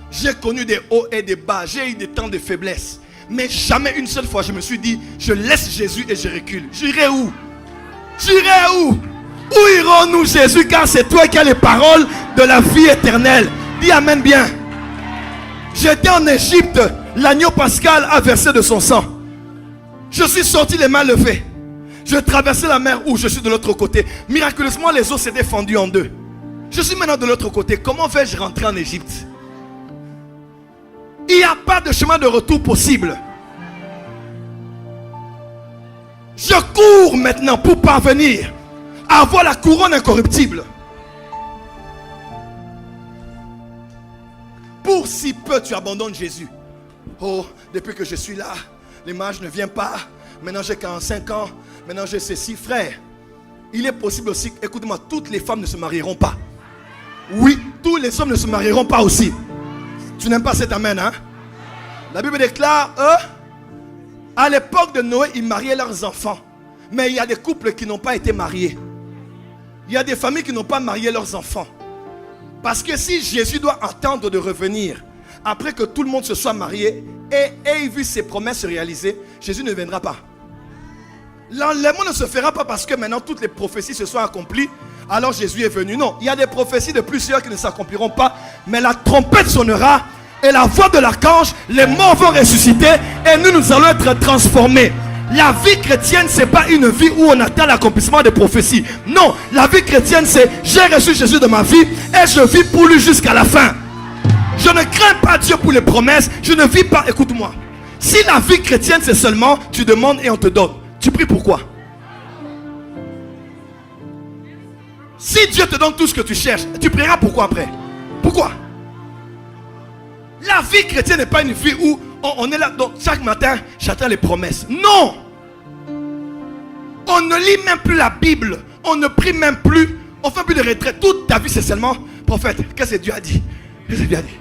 J'ai connu des hauts et des bas. J'ai eu des temps de faiblesse. Mais jamais une seule fois je me suis dit, je laisse Jésus et je recule. J'irai où? J'irai où? Où irons-nous, Jésus? Car c'est toi qui as les paroles de la vie éternelle. Dis amen bien. J'étais en Égypte. L'agneau pascal a versé de son sang. Je suis sorti les mains levées. Je traversais la mer où je suis de l'autre côté. Miraculeusement, les eaux s'étaient fendues en deux. Je suis maintenant de l'autre côté. Comment vais-je rentrer en Égypte? Il n'y a pas de chemin de retour possible. Je cours maintenant pour parvenir à avoir la couronne incorruptible. Pour si peu tu abandonnes Jésus. Oh, depuis que je suis là, les mages ne viennent pas. Maintenant j'ai 45 ans. Maintenant j'ai ceci, frère. Il est possible aussi, écoute-moi, toutes les femmes ne se marieront pas. Oui, tous les hommes ne se marieront pas aussi. Tu n'aimes pas cet amen, hein? La Bible déclare, à l'époque de Noé, ils mariaient leurs enfants. Mais il y a des couples qui n'ont pas été mariés. Il y a des familles qui n'ont pas marié leurs enfants. Parce que si Jésus doit attendre de revenir, après que tout le monde se soit marié, et ait vu ses promesses se réaliser, Jésus ne viendra pas. L'enlèvement ne se fera pas parce que maintenant toutes les prophéties se sont accomplies. Alors Jésus est venu. Non, il y a des prophéties de plusieurs qui ne s'accompliront pas. Mais la trompette sonnera. Et la voix de l'archange, les morts vont ressusciter. Et nous allons être transformés. La vie chrétienne, ce n'est pas une vie où on attend l'accomplissement des prophéties. Non, la vie chrétienne, c'est j'ai reçu Jésus de ma vie. Et je vis pour lui jusqu'à la fin. Je ne crains pas Dieu pour les promesses. Je ne vis pas, écoute-moi. Si la vie chrétienne, c'est seulement tu demandes et on te donne. Tu pries pourquoi? Si Dieu te donne tout ce que tu cherches, tu prieras pourquoi après? Pourquoi? La vie chrétienne n'est pas une vie où on est là, donc chaque matin, j'attends les promesses. Non! On ne lit même plus la Bible. On ne prie même plus. On ne fait plus de retraite. Toute ta vie, c'est seulement, prophète, qu'est-ce que Dieu a dit? Qu'est-ce que Dieu a dit?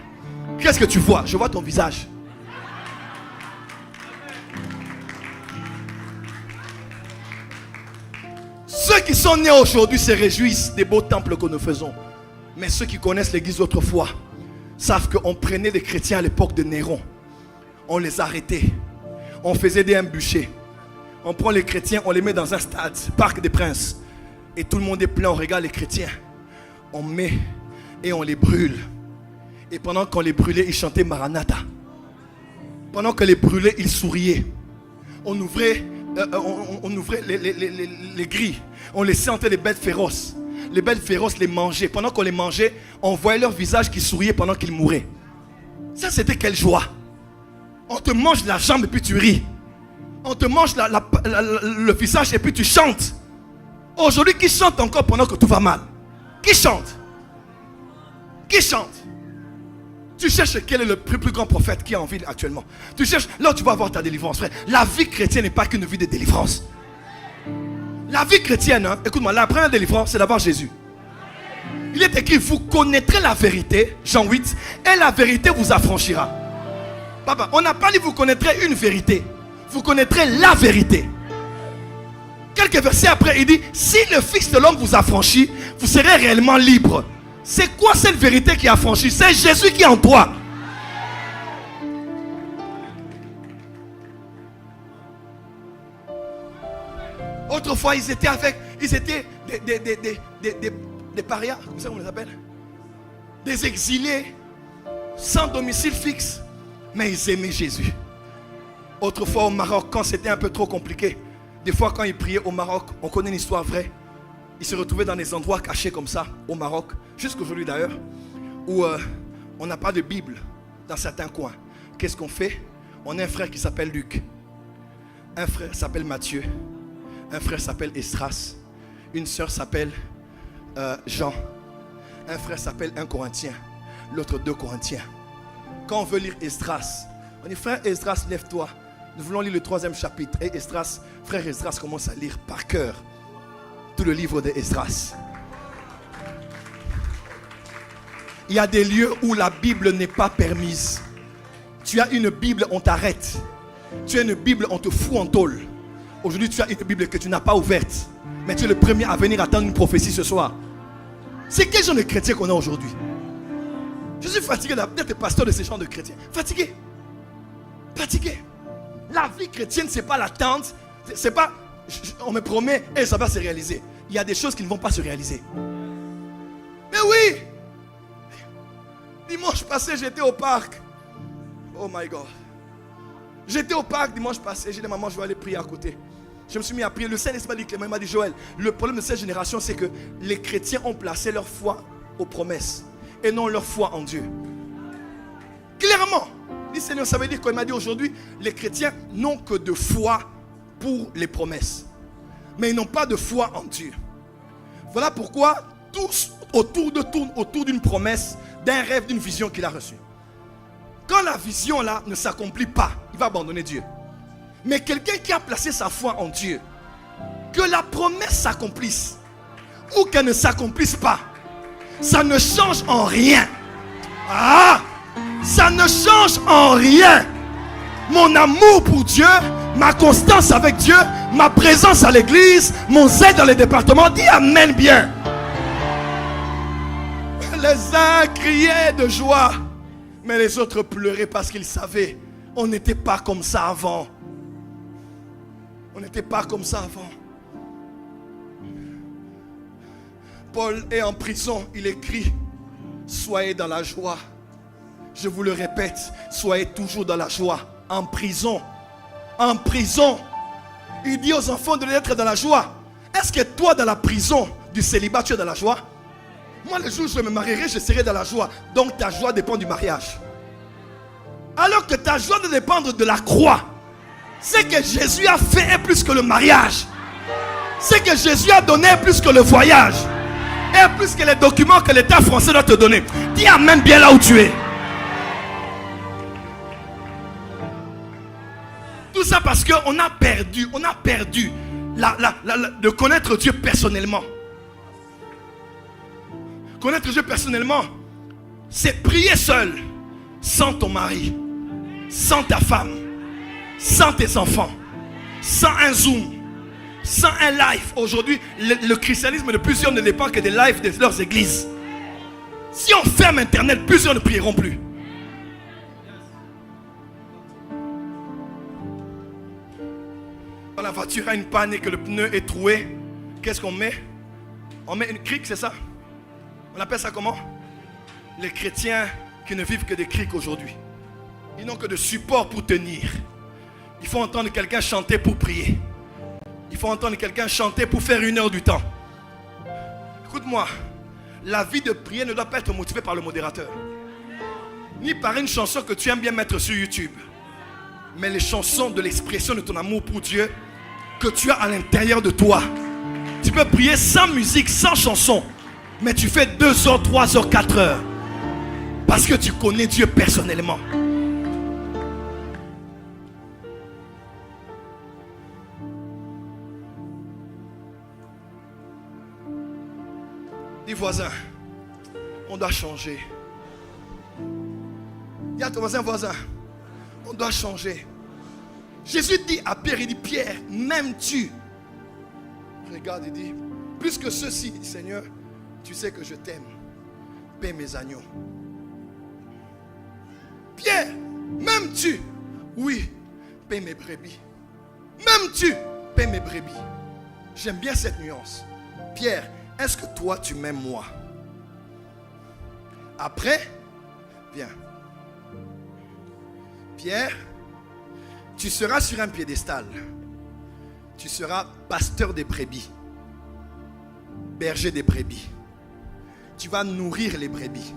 Qu'est-ce que tu vois? Je vois ton visage. Ceux qui sont nés aujourd'hui se réjouissent des beaux temples que nous faisons. Mais ceux qui connaissent l'église autrefois savent qu'on prenait des chrétiens à l'époque de Néron. On les arrêtait. On faisait des embûchés. On prend les chrétiens, on les met dans un stade, Parc des Princes. Et tout le monde est plein, on regarde les chrétiens. On met et on les brûle. Et pendant qu'on les brûlait, ils chantaient Maranatha. Pendant que les brûlait, ils souriaient. On ouvrait les grilles. On laissait entrer les bêtes féroces. Les bêtes féroces les mangeaient. Pendant qu'on les mangeait, on voyait leur visage qui souriait pendant qu'ils mouraient. Ça, c'était quelle joie. On te mange la jambe et puis tu ris. On te mange le visage et puis tu chantes. Aujourd'hui, qui chante encore pendant que tout va mal? Qui chante? Qui chante? Tu cherches quel est le plus grand prophète qui est en ville actuellement. Tu cherches, là tu vas avoir ta délivrance, frère. La vie chrétienne n'est pas qu'une vie de délivrance. La vie chrétienne, hein, écoute-moi, la première délivrance, c'est d'avoir Jésus. Il est écrit, vous connaîtrez la vérité, Jean 8, et la vérité vous affranchira. Papa, on n'a pas dit vous connaîtrez une vérité. Vous connaîtrez la vérité. Quelques versets après, il dit, si le Fils de l'homme vous affranchit, vous serez réellement libre. C'est quoi cette vérité qui affranchit? C'est Jésus qui est en toi. Autrefois, ils étaient des parias, comme ça on les appelle. Des exilés, sans domicile fixe. Mais ils aimaient Jésus. Autrefois au Maroc, quand c'était un peu trop compliqué, des fois quand ils priaient au Maroc, on connaît une histoire vraie. Ils se retrouvaient dans des endroits cachés comme ça, au Maroc, jusqu'aujourd'hui d'ailleurs, où on n'a pas de Bible dans certains coins. Qu'est-ce qu'on fait? On a un frère qui s'appelle Luc. Un frère s'appelle Matthieu. Un frère s'appelle Esdras. Une sœur s'appelle Jean. Un frère s'appelle 1 Corinthien. L'autre 2 Corinthiens. Quand on veut lire Esdras, on dit frère Esdras, lève-toi. Nous voulons lire le 3e chapitre. Et Esdras, frère Esdras commence à lire par cœur tout le livre de Esdras. Il y a des lieux où la Bible n'est pas permise. Tu as une Bible, on t'arrête. Tu as une Bible, on te fout en tôle. Aujourd'hui, tu as une Bible que tu n'as pas ouverte. Mais tu es le premier à venir attendre une prophétie ce soir. C'est quel genre de chrétien qu'on a aujourd'hui? Je suis fatigué d'être pasteur de ces genres de chrétiens. Fatigué. Fatigué. La vie chrétienne, c'est pas l'attente. C'est pas, on me promet et ça va se réaliser. Il y a des choses qui ne vont pas se réaliser. Mais oui. Dimanche passé, j'étais au parc. Oh my God. J'étais au parc dimanche passé. J'ai dit, maman, je vais aller prier à côté. Je me suis mis à prier. Le Saint-Esprit m'a dit, Joël, le problème de cette génération, c'est que les chrétiens ont placé leur foi aux promesses et non leur foi en Dieu. Clairement. Le Seigneur, ça veut dire qu'il m'a dit aujourd'hui, les chrétiens n'ont que de foi pour les promesses. Mais ils n'ont pas de foi en Dieu. Voilà pourquoi tous tournent autour d'une promesse, d'un rêve, d'une vision qu'il a reçue. Quand la vision là ne s'accomplit pas, il va abandonner Dieu. Mais quelqu'un qui a placé sa foi en Dieu, que la promesse s'accomplisse ou qu'elle ne s'accomplisse pas, ça ne change en rien. Ah! Ça ne change en rien. Mon amour pour Dieu, ma constance avec Dieu, ma présence à l'église, mon zèle dans les départements, dis amen bien. Les uns criaient de joie, mais les autres pleuraient parce qu'ils savaient, on n'était pas comme ça avant. On n'était pas comme ça avant. Paul est en prison, il écrit, soyez dans la joie. Je vous le répète, soyez toujours dans la joie. En prison. En prison. Il dit aux enfants de l'être dans la joie. Est-ce que toi dans la prison du célibat tu es dans la joie? Moi le jour où je me marierai, je serai dans la joie. Donc ta joie dépend du mariage. Alors que ta joie doit dépendre de la croix. Ce que Jésus a fait est plus que le mariage. Ce que Jésus a donné est plus que le voyage. Et plus que les documents que l'État français doit te donner. Dis amen bien là où tu es. Tout ça parce qu'on a perdu de connaître Dieu personnellement. Connaître Dieu personnellement, c'est prier seul, sans ton mari, sans ta femme, sans tes enfants, sans un Zoom, sans un live. Aujourd'hui, le christianisme de plusieurs ne dépend que des lives de leurs églises. Si on ferme Internet, plusieurs ne prieront plus. Quand la voiture a une panne et que le pneu est troué, qu'est-ce qu'on met? On met une crique, c'est ça? On appelle ça comment? Les chrétiens qui ne vivent que des criques aujourd'hui. Ils n'ont que de support pour tenir. Il faut entendre quelqu'un chanter pour prier. Il faut entendre quelqu'un chanter pour faire 1 heure du temps. Écoute-moi, la vie de prière ne doit pas être motivée par le modérateur. Ni par une chanson que tu aimes bien mettre sur YouTube. Mais les chansons de l'expression de ton amour pour Dieu que tu as à l'intérieur de toi. Tu peux prier sans musique, sans chanson. Mais tu fais 2 heures, 3 heures, 4 heures. Parce que tu connais Dieu personnellement. Dis voisin, On doit changer. Dis à ton voisin, on doit changer. Jésus dit à Pierre, il dit, Pierre, m'aimes-tu? Regarde, il dit, plus que ceci, il dit, Seigneur, tu sais que je t'aime. Paie mes agneaux. Pierre, m'aimes-tu? Oui, paie mes brebis. M'aimes-tu? Paie mes brebis. J'aime bien cette nuance. Pierre, est-ce que toi tu m'aimes moi? Après, viens. Pierre, tu seras sur un piédestal. Tu seras pasteur des brebis, berger des brebis. Tu vas nourrir les brebis.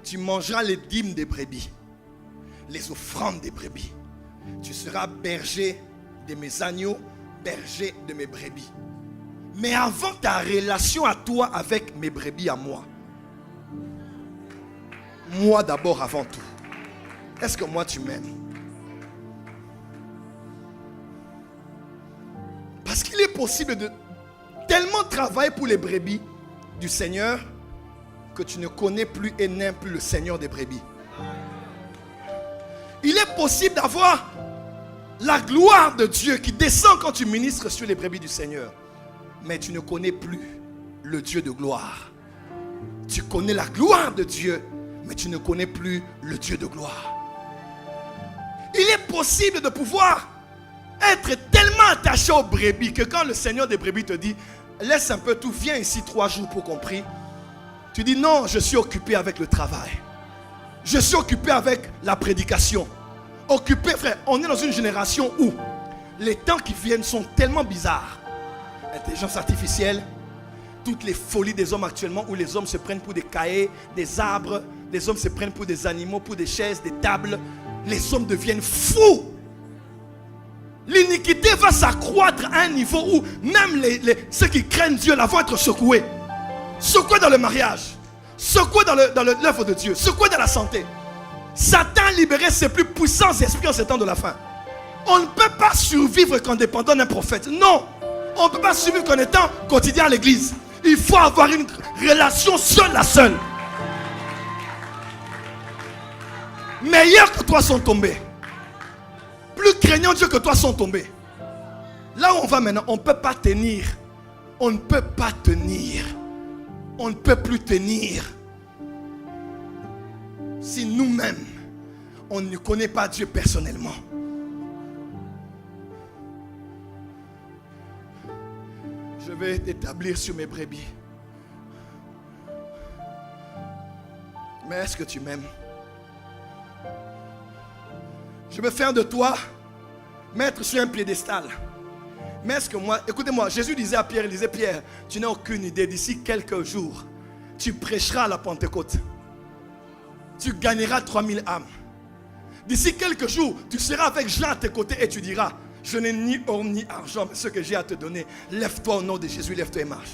Tu mangeras les dîmes des brebis, les offrandes des brebis. Tu seras berger de mes agneaux, berger de mes brebis. Mais avant ta relation à toi avec mes brebis à moi, moi d'abord avant tout, est-ce que moi tu m'aimes? Parce qu'il est possible de tellement travailler pour les brebis du Seigneur que tu ne connais plus et n'aimes plus le Seigneur des brebis. Il est possible d'avoir la gloire de Dieu qui descend quand tu ministres sur les brebis du Seigneur. Mais tu ne connais plus le Dieu de gloire. Tu connais la gloire de Dieu, mais tu ne connais plus le Dieu de gloire. Il est possible de pouvoir être tellement attaché aux brebis que quand le Seigneur des brebis te dit, laisse un peu tout, viens ici 3 jours pour qu'on prie. Tu dis non, je suis occupé avec le travail. Je suis occupé avec la prédication. Occupé, frère, on est dans une génération où les temps qui viennent sont tellement bizarres. Intelligence artificielle, toutes les folies des hommes actuellement où les hommes se prennent pour des cahiers, des arbres, les hommes se prennent pour des animaux, pour des chaises, des tables. Les hommes deviennent fous. L'iniquité va s'accroître à un niveau où même ceux qui craignent Dieu là vont être secoués. Secoués dans le mariage, secoués dans l'œuvre de Dieu, secoués dans la santé. Satan a libéré ses plus puissants esprits en ces temps de la fin. On ne peut pas survivre qu'en dépendant d'un prophète. Non, on ne peut pas survivre qu'en étant quotidien à l'église. Il faut avoir une relation seule à seule. Meilleurs que toi sont tombés. Plus craignant Dieu que toi sont tombés. Là où on va maintenant, on ne peut pas tenir. On ne peut pas tenir. On ne peut plus tenir. Si nous-mêmes, on ne connaît pas Dieu personnellement. Je vais t'établir sur mes brebis. Mais est-ce que tu m'aimes? Je veux faire de toi mettre sur un piédestal. Mais est-ce que moi, écoutez-moi, Jésus disait à Pierre, il disait, Pierre, tu n'as aucune idée, d'ici quelques jours, tu prêcheras à la Pentecôte. Tu gagneras 3000 âmes. D'ici quelques jours, tu seras avec Jean à tes côtés et tu diras, je n'ai ni or ni argent, mais ce que j'ai à te donner, lève-toi au nom de Jésus, lève-toi et marche.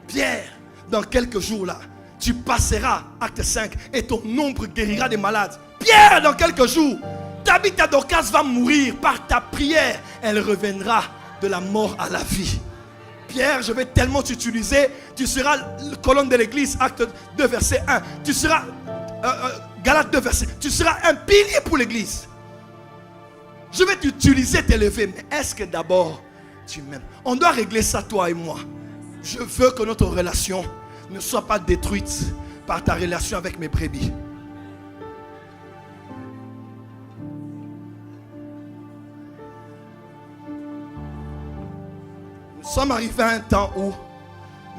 Pierre, dans quelques jours là, tu passeras, acte 5, et ton ombre guérira des malades. Pierre, dans quelques jours, Tabitha Dorcas va mourir par ta prière. Elle reviendra de la mort à la vie. Pierre, je vais tellement t'utiliser. Tu seras la colonne de l'église, acte 2, verset 1. Tu seras, Galates 2, verset. Tu seras un pilier pour l'église. Je vais t'utiliser, t'élever. Mais est-ce que d'abord, tu m'aimes? On doit régler ça, toi et moi. Je veux que notre relation ne soit pas détruite par ta relation avec mes brebis. Nous sommes arrivés à un temps où,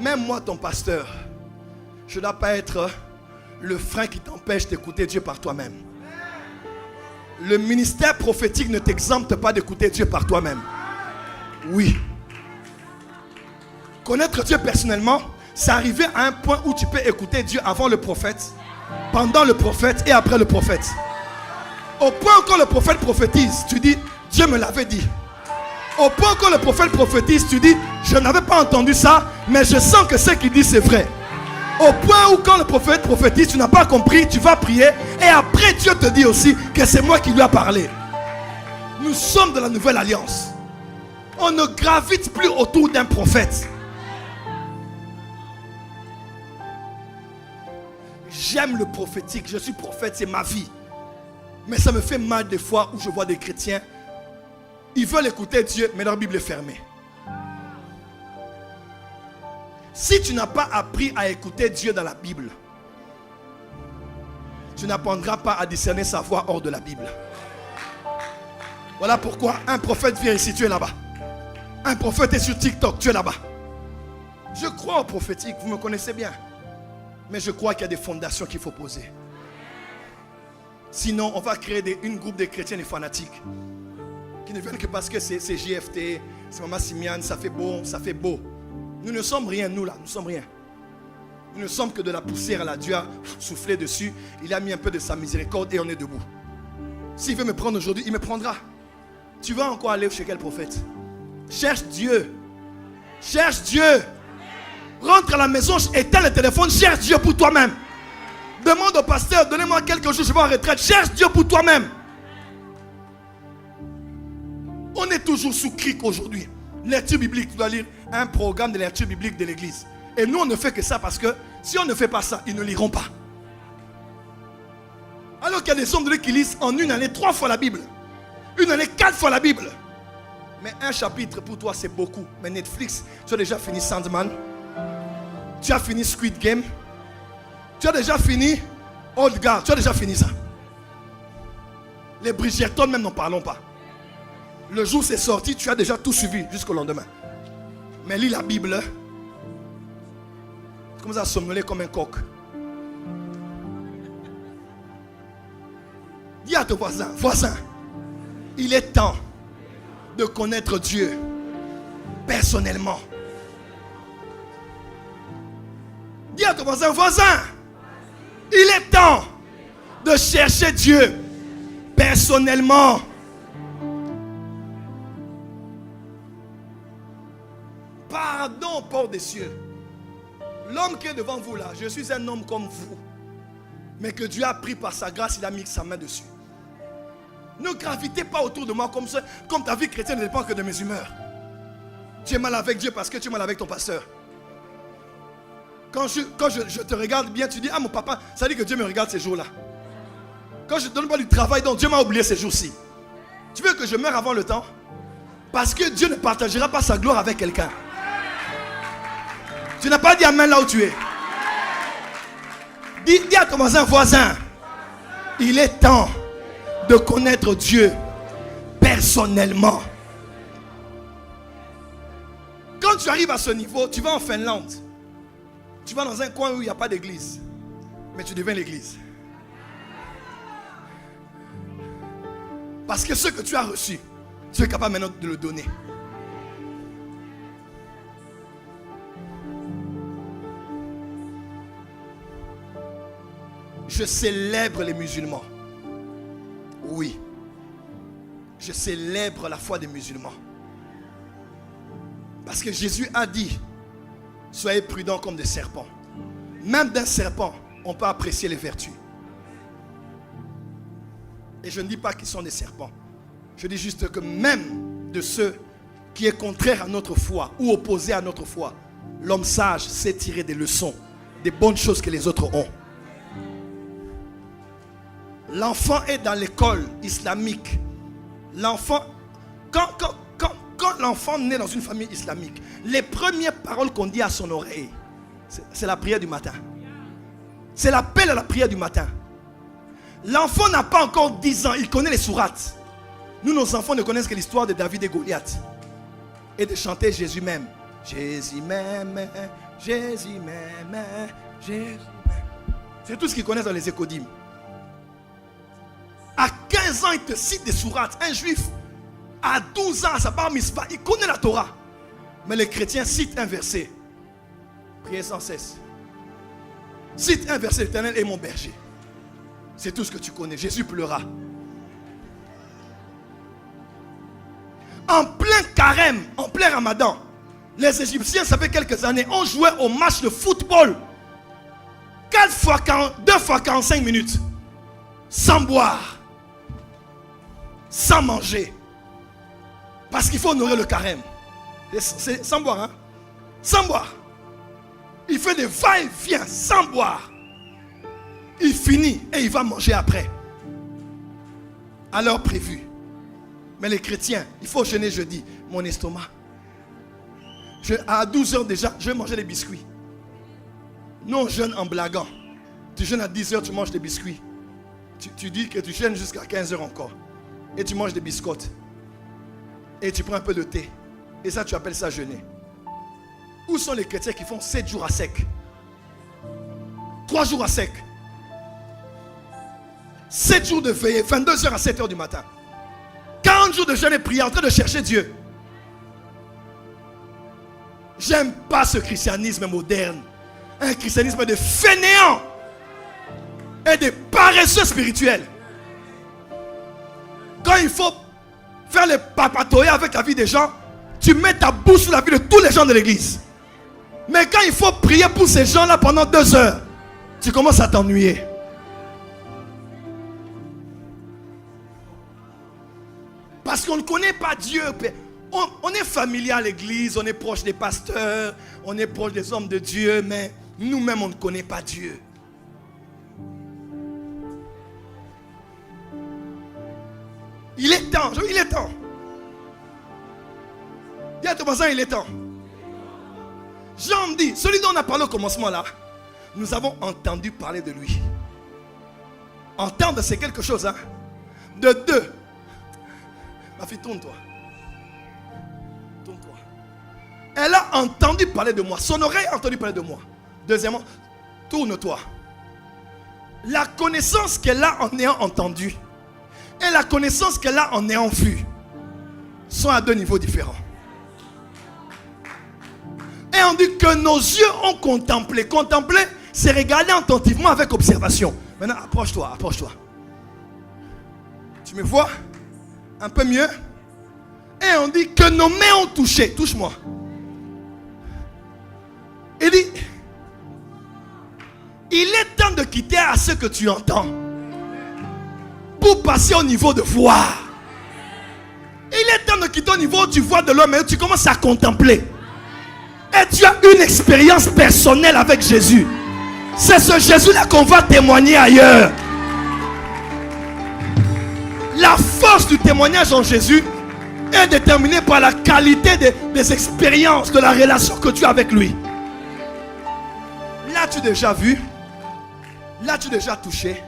même moi, ton pasteur, je ne dois pas être le frein qui t'empêche d'écouter Dieu par toi-même. Le ministère prophétique ne t'exempte pas d'écouter Dieu par toi-même. Oui. Connaître Dieu personnellement, c'est arriver à un point où tu peux écouter Dieu avant le prophète, pendant le prophète et après le prophète. Au point où quand le prophète prophétise, tu dis, Dieu me l'avait dit. Au point où le prophète prophétise, tu dis, je n'avais pas entendu ça, mais je sens que ce qu'il dit c'est vrai. Au point où quand le prophète prophétise, tu n'as pas compris, tu vas prier, et après Dieu te dit aussi que c'est moi qui lui ai parlé. Nous sommes de la nouvelle alliance. On ne gravite plus autour d'un prophète. j'aime le prophétique. Je suis prophète, c'est ma vie. Mais ça me fait mal des fois où je vois des chrétiens. Ils veulent écouter Dieu, mais leur Bible est fermée. Si tu n'as pas appris à écouter Dieu dans la Bible, tu n'apprendras pas à discerner sa voix hors de la Bible. Voilà pourquoi un prophète vient ici, tu es là-bas. Un prophète est sur TikTok, tu es là-bas. Je crois au prophétique, vous me connaissez bien. Mais je crois qu'il y a des fondations qu'il faut poser. Sinon, on va créer une groupe de chrétiens et fanatiques qui ne viennent que parce que c'est JFT, c'est Maman Simiane, ça fait bon, ça fait beau. Nous ne sommes rien, nous là, nous ne sommes rien. Nous ne sommes que de la poussière là. Dieu a soufflé dessus, il a mis un peu de sa miséricorde et on est debout. S'il veut me prendre aujourd'hui, il me prendra. Tu vas encore aller chez quel prophète? Cherche Dieu. Cherche Dieu. Rentre à la maison, éteins le téléphone, cherche Dieu pour toi-même. Demande au pasteur, donnez-moi quelques jours, je vais en retraite. Cherche Dieu pour toi-même. On est toujours sous cric aujourd'hui. Lecture biblique, tu dois lire un programme de lecture biblique de l'église. Et nous, on ne fait que ça parce que si on ne fait pas ça, ils ne liront pas. Alors qu'il y a des hommes de Dieu qui lisent en une année 3 fois la Bible. Une année 4 fois la Bible. Mais un chapitre pour toi, c'est beaucoup. Mais Netflix, tu as déjà fini Sandman. Tu as fini Squid Game. Tu as déjà fini Old Guard. Tu as déjà fini ça. Les Bridgerton, même n'en parlons pas. Le jour où c'est sorti, tu as déjà tout suivi jusqu'au lendemain. Mais lis la Bible. Tu commences à somnoler comme un coq. Dis à ton voisin, voisin, il est temps de connaître Dieu personnellement. Dis à ton voisin, voisin, il est temps de chercher Dieu personnellement. Pardon, port des cieux. L'homme qui est devant vous là, je suis un homme comme vous. Mais que Dieu a pris par sa grâce, il a mis sa main dessus. Ne gravitez pas autour de moi comme ça. Comme ta vie chrétienne ne dépend que de mes humeurs. Tu es mal avec Dieu parce que tu es mal avec ton pasteur. Quand je te regarde bien, tu dis, ah mon papa, ça dit que Dieu me regarde ces jours-là. Quand je ne donne pas du travail, donc Dieu m'a oublié ces jours-ci. Tu veux que je meure avant le temps? Parce que Dieu ne partagera pas sa gloire avec quelqu'un. Tu n'as pas dit amen là où tu es. Dis à ton voisin, il est temps de connaître Dieu personnellement. Quand tu arrives à ce niveau, tu vas en Finlande. Tu vas dans un coin où il n'y a pas d'église. Mais tu deviens l'église. Parce que ce que tu as reçu, tu es capable maintenant de le donner. Je célèbre les musulmans. Oui. Je célèbre la foi des musulmans. Parce que Jésus a dit, soyez prudents comme des serpents. Même d'un serpent, on peut apprécier les vertus. Et je ne dis pas qu'ils sont des serpents. Je dis juste que même de ceux qui est contraire à notre foi ou opposé à notre foi, l'homme sage sait tirer des leçons, des bonnes choses que les autres ont. L'enfant est dans l'école islamique. L'enfant, quand l'enfant naît dans une famille islamique, les premières paroles qu'on dit à son oreille, c'est la prière du matin. C'est l'appel à la prière du matin. L'enfant n'a pas encore 10 ans, il connaît les sourates. Nous, nos enfants ne connaissent que l'histoire de David et Goliath. Et de chanter Jésus m'aime. Jésus m'aime, Jésus m'aime, Jésus m'aime. C'est tout ce qu'ils connaissent dans les écodymes. À 15 ans, il te cite des sourates. Un juif, à 12 ans, à sa bar mitzvah, il connaît la Torah. Mais les chrétiens citent un verset. Priez sans cesse. Cite un verset, l'Éternel est mon berger. C'est tout ce que tu connais. Jésus pleura. En plein carême, en plein ramadan, les Égyptiens, ça fait quelques années, ont joué au match de football. 2 fois 45 minutes. Sans boire. Sans manger. Parce qu'il faut honorer le carême. C'est sans boire, hein? Sans boire. Il fait des va-et-vient sans boire. Il finit et il va manger après. À l'heure prévue. Mais les chrétiens, il faut jeûner jeudi. Mon estomac. À 12h déjà, je vais manger des biscuits. Nous on jeûne en blaguant. Tu jeûnes à 10h, tu manges des biscuits. Tu dis que tu jeûnes jusqu'à 15h encore. Et tu manges des biscottes. Et tu prends un peu de thé. Et ça, tu appelles ça jeûner. Où sont les chrétiens qui font 7 jours à sec? 3 jours à sec. 7 jours de veillée, 22h à 7h du matin. 40 jours de jeûne et prière en train de chercher Dieu. J'aime pas ce christianisme moderne. Un christianisme de fainéants et de paresseux spirituels. Quand il faut faire les papatoyas avec la vie des gens, tu mets ta bouche sur la vie de tous les gens de l'église. Mais quand il faut prier pour ces gens-là pendant 2 heures, tu commences à t'ennuyer. Parce qu'on ne connaît pas Dieu. On est familier à l'église, on est proche des pasteurs, on est proche des hommes de Dieu, mais nous-mêmes on ne connaît pas Dieu. Il est temps, il est temps. Dis à ton voisin, il est temps. Jean me dit, celui dont on a parlé au commencement là, nous avons entendu parler de lui. Entendre c'est quelque chose, hein. De deux. Ma fille, tourne-toi. Tourne-toi. Elle a entendu parler de moi. Son oreille a entendu parler de moi. Deuxièmement, tourne-toi. La connaissance qu'elle a en ayant entendu et la connaissance qu'elle a en ayant vu sont à 2 niveaux différents. Et on dit que nos yeux ont contemplé. Contempler, c'est regarder attentivement avec observation. Maintenant, approche-toi, approche-toi. Tu me vois un peu mieux? Et on dit que nos mains ont touché. Touche-moi. Il dit, il est temps de quitter à ce que tu entends pour passer au niveau de voir. Il est temps de quitter au niveau où tu vois de l'homme et tu commences à contempler. Et tu as une expérience personnelle avec Jésus. C'est ce Jésus-là qu'on va témoigner ailleurs. La force du témoignage en Jésus est déterminée par la qualité des expériences, de la relation que tu as avec lui. L'as-tu déjà vu? L'as-tu déjà touché?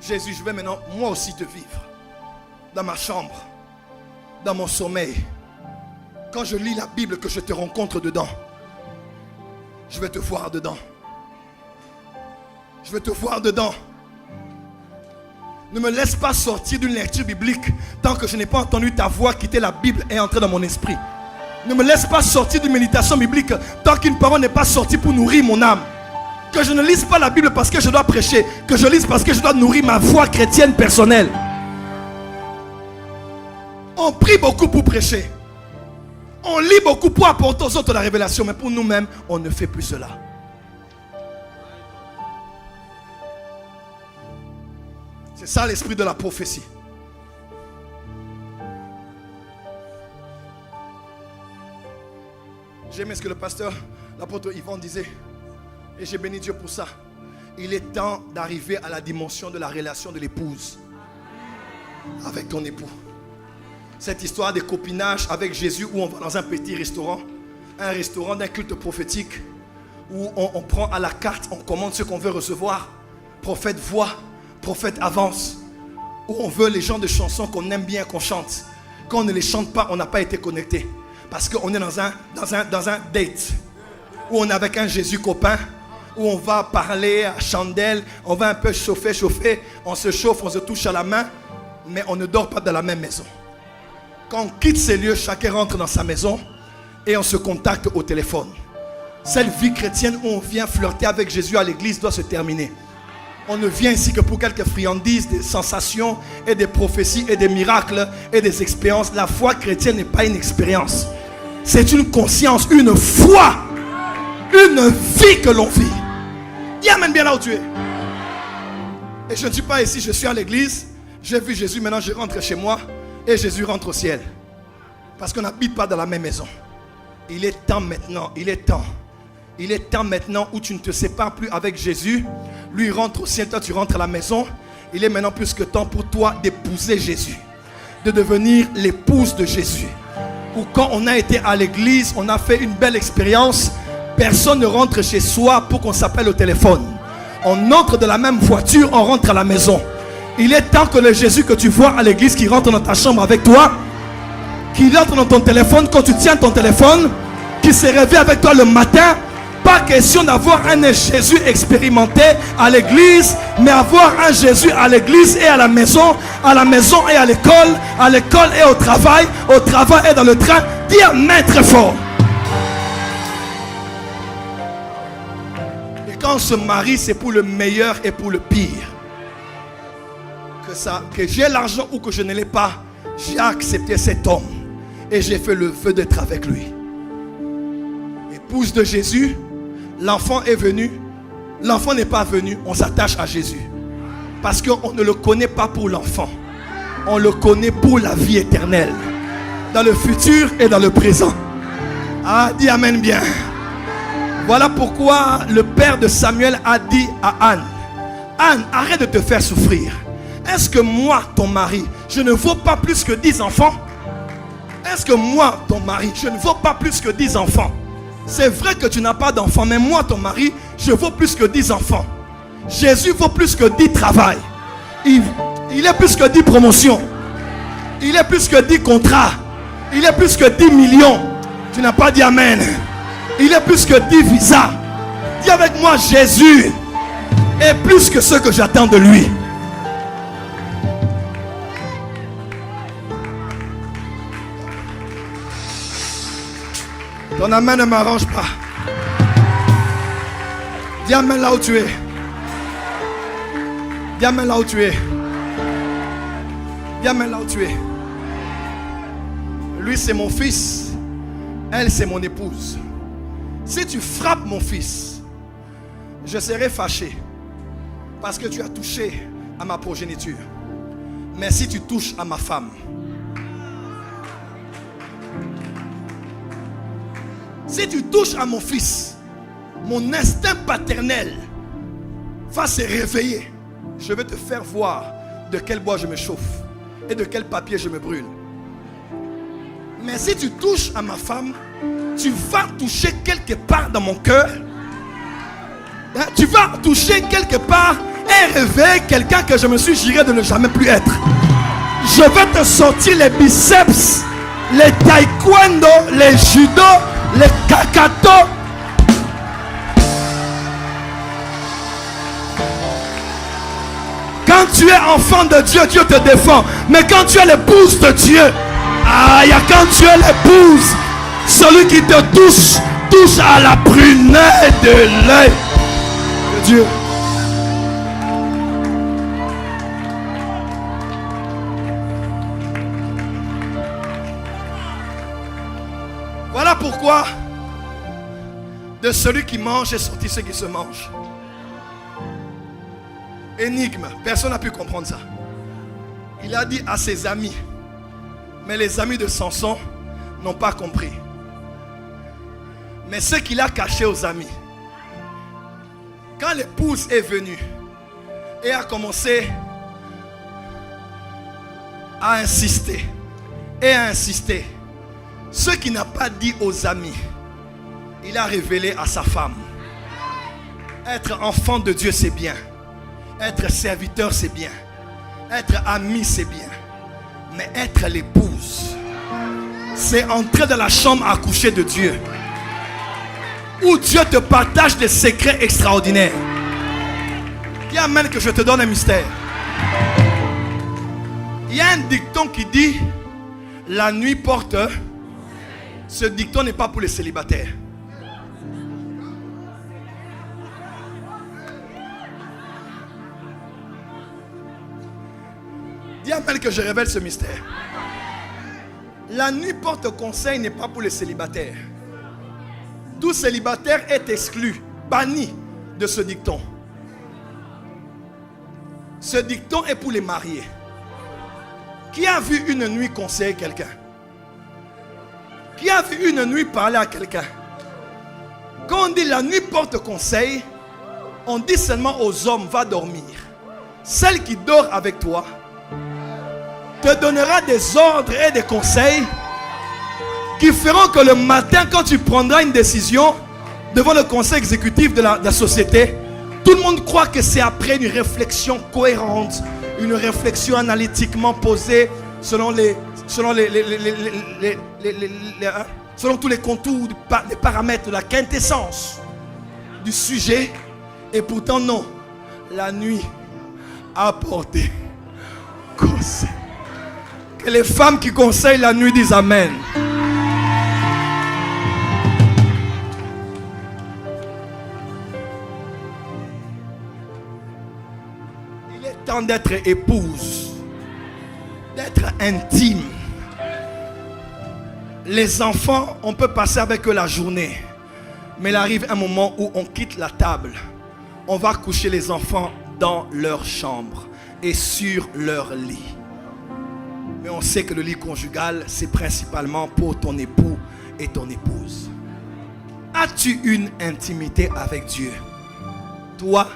Jésus, je vais maintenant moi aussi te vivre. Dans ma chambre, dans mon sommeil. Quand je lis la Bible, que je te rencontre dedans, je vais te voir dedans. Je vais te voir dedans. Ne me laisse pas sortir d'une lecture biblique tant que je n'ai pas entendu ta voix quitter la Bible et entrer dans mon esprit. Ne me laisse pas sortir d'une méditation biblique tant qu'une parole n'est pas sortie pour nourrir mon âme. Que je ne lise pas la Bible parce que je dois prêcher. Que je lise parce que je dois nourrir ma foi chrétienne personnelle. On prie beaucoup pour prêcher. On lit beaucoup pour apporter aux autres la révélation. Mais pour nous-mêmes, on ne fait plus cela. C'est ça l'esprit de la prophétie. J'aimais ce que le pasteur, l'apôtre Yvan disait. Et j'ai béni Dieu pour ça. Il est temps d'arriver à la dimension de la relation de l'épouse avec ton époux. Cette histoire de copinage avec Jésus où on va dans un petit restaurant, un restaurant d'un culte prophétique, où on prend à la carte, on commande ce qu'on veut recevoir. Prophète voit, prophète avance. Où on veut les genres de chansons qu'on aime bien qu'on chante. Quand on ne les chante pas, on n'a pas été connecté. Parce qu'on est dans un date. Où on est avec un Jésus copain. Où on va parler à chandelle. On va un peu chauffer. On se chauffe, on se touche à la main. Mais on ne dort pas dans la même maison. Quand on quitte ces lieux, chacun rentre dans sa maison. Et on se contacte au téléphone. Cette vie chrétienne où on vient flirter avec Jésus à l'église doit se terminer. On ne vient ici que pour quelques friandises, des sensations et des prophéties et des miracles et des expériences. La foi chrétienne n'est pas une expérience. C'est une conscience, une foi, une vie que l'on vit. Il amène bien là où tu es. Et je ne suis pas ici, je suis à l'église. J'ai vu Jésus, maintenant je rentre chez moi et Jésus rentre au ciel. Parce qu'on n'habite pas dans la même maison. Il est temps maintenant, il est temps. Il est temps maintenant où tu ne te sépares plus avec Jésus. Lui rentre au ciel, toi tu rentres à la maison. Il est maintenant plus que temps pour toi d'épouser Jésus. De devenir l'épouse de Jésus. Ou quand on a été à l'église, on a fait une belle expérience. Personne ne rentre chez soi pour qu'on s'appelle au téléphone. On entre de la même voiture, on rentre à la maison. Il est temps que le Jésus que tu vois à l'église qui rentre dans ta chambre avec toi, qui entre dans ton téléphone quand tu tiens ton téléphone, qui se réveille avec toi le matin. Pas question d'avoir un Jésus expérimenté à l'église, mais avoir un Jésus à l'église et à la maison et à l'école et au travail et dans le train. Dis amen très fort. Et quand on se marie, c'est pour le meilleur et pour le pire. Que j'ai l'argent ou que je ne l'ai pas, j'ai accepté cet homme et j'ai fait le vœu d'être avec lui. Épouse de Jésus. L'enfant est venu. L'enfant n'est pas venu. On s'attache à Jésus. Parce qu'on ne le connaît pas pour l'enfant. On le connaît pour la vie éternelle. Dans le futur et dans le présent. Ah, dis amen bien. Voilà pourquoi le père de Samuel a dit à Anne: Anne, arrête de te faire souffrir. Est-ce que moi, ton mari, je ne vaux pas plus que 10 enfants? Est-ce que moi, ton mari, je ne vaux pas plus que 10 enfants? C'est vrai que tu n'as pas d'enfants, mais moi, ton mari, je vaux plus que 10 enfants. Jésus vaut plus que 10 travails. Il est plus que 10 promotions. Il est plus que 10 contrats. Il est plus que 10 millions. Tu n'as pas dit amen. Il est plus que 10 visas. Dis avec moi, Jésus est plus que ce que j'attends de lui. Ton amen ne m'arrange pas. Dis amen là où tu es. Dis amen là où tu es. Dis amen là où tu es. Lui c'est mon fils. Elle c'est mon épouse. Si tu frappes mon fils, je serai fâché. Parce que tu as touché à ma progéniture. Mais si tu touches à ma femme, si tu touches à mon fils, mon instinct paternel va se réveiller. Je vais te faire voir de quel bois je me chauffe et de quel papier je me brûle. Mais si tu touches à ma femme, tu vas toucher quelque part dans mon cœur. Tu vas toucher quelque part et réveiller quelqu'un que je me suis juré de ne jamais plus être. Je vais te sortir les biceps, les taekwondo, les judo, les kakato. Quand tu es enfant de Dieu, Dieu te défend. Mais quand tu es l'épouse de Dieu, quand tu es l'épouse, celui qui te touche, touche à la prunelle de l'œil de Dieu. Voilà pourquoi de celui qui mange est sorti ce qui se mange. Énigme, personne n'a pu comprendre ça. Il a dit à ses amis, mais les amis de Samson n'ont pas compris. Mais ce qu'il a caché aux amis, quand l'épouse est venue et a commencé à insister et à insister, ce qu'il n'a pas dit aux amis, il a révélé à sa femme. Être enfant de Dieu, c'est bien. Être serviteur, c'est bien. Être ami, c'est bien. Mais être l'épouse, c'est entrer dans la chambre à coucher de Dieu, où Dieu te partage des secrets extraordinaires. Dis amen que je te donne un mystère. Il y a un dicton qui dit: la nuit porte. Ce dicton n'est pas pour les célibataires. Dis amen que je révèle ce mystère. La nuit porte conseil n'est pas pour les célibataires. Tout célibataire est exclu, banni de ce dicton. Ce dicton est pour les mariés. Qui a vu une nuit conseiller quelqu'un? Qui a vu une nuit parler à quelqu'un? Quand on dit la nuit porte conseil, on dit seulement aux hommes, va dormir. Celle qui dort avec toi te donnera des ordres et des conseils qui feront que le matin, quand tu prendras une décision devant le conseil exécutif de la société, tout le monde croit que c'est après une réflexion cohérente, une réflexion analytiquement posée selon tous les contours, les paramètres de la quintessence du sujet. Et pourtant non, la nuit a apporté conseil. Que les femmes qui conseillent la nuit disent Amen. Il est temps d'être épouse, d'être intime. Les enfants, on peut passer avec eux la journée, mais il arrive un moment où on quitte la table. On va coucher les enfants dans leur chambre et sur leur lit. Mais on sait que le lit conjugal, c'est principalement pour ton époux et ton épouse. As-tu une intimité avec Dieu? Toi,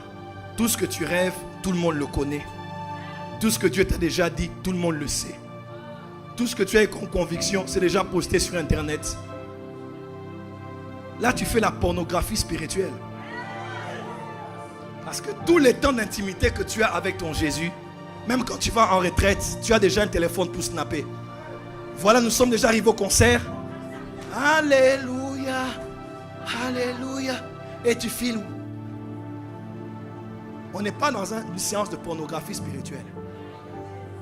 tout ce que tu rêves, tout le monde le connaît. Tout ce que Dieu t'a déjà dit, tout le monde le sait. Tout ce que tu as comme conviction, c'est déjà posté sur Internet. Là, tu fais la pornographie spirituelle. Parce que tous les temps d'intimité que tu as avec ton Jésus, même quand tu vas en retraite, tu as déjà un téléphone pour snapper. Voilà, nous sommes déjà arrivés au concert. Alléluia, alléluia. Et tu filmes. On n'est pas dans une séance de pornographie spirituelle.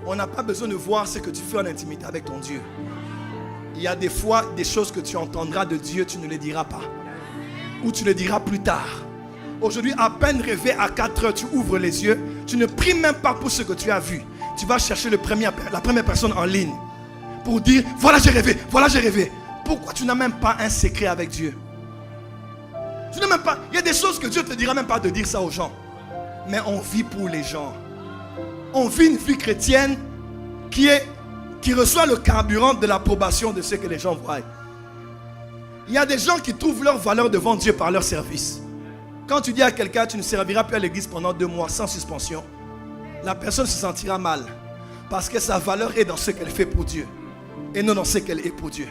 On n'a pas besoin de voir ce que tu fais en intimité avec ton Dieu. Il y a des fois des choses que tu entendras de Dieu, tu ne les diras pas. Ou tu le diras plus tard. Aujourd'hui, à peine réveillé à 4 heures, tu ouvres les yeux. Tu ne pries même pas pour ce que tu as vu. Tu vas chercher la première personne en ligne pour dire, voilà j'ai rêvé, voilà j'ai rêvé. Pourquoi tu n'as même pas un secret avec Dieu? Tu n'as même pas. Il y a des choses que Dieu ne te dira même pas de dire ça aux gens. Mais on vit pour les gens. On vit une vie chrétienne qui reçoit le carburant de l'approbation de ce que les gens voient. Il y a des gens qui trouvent leur valeur devant Dieu par leur service. Quand tu dis à quelqu'un, tu ne serviras plus à l'église pendant 2 mois sans suspension, la personne se sentira mal. Parce que sa valeur est dans ce qu'elle fait pour Dieu. Et non dans ce qu'elle est pour Dieu.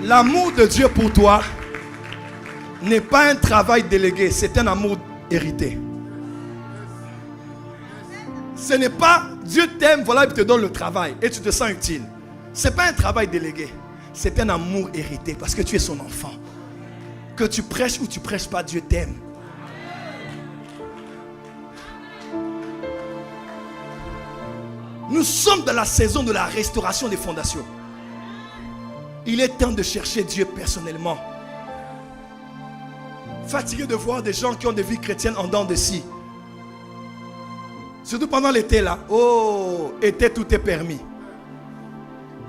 L'amour de Dieu pour toi n'est pas un travail délégué, c'est un amour hérité. Ce n'est pas Dieu t'aime, voilà, il te donne le travail et tu te sens utile. Ce n'est pas un travail délégué, c'est un amour hérité parce que tu es son enfant. Que tu prêches ou tu ne prêches pas, Dieu t'aime. Nous sommes dans la saison de la restauration des fondations. Il est temps de chercher Dieu personnellement. Fatigué de voir des gens qui ont des vies chrétiennes en dents de scie. Surtout pendant l'été là. Oh, été tout est permis.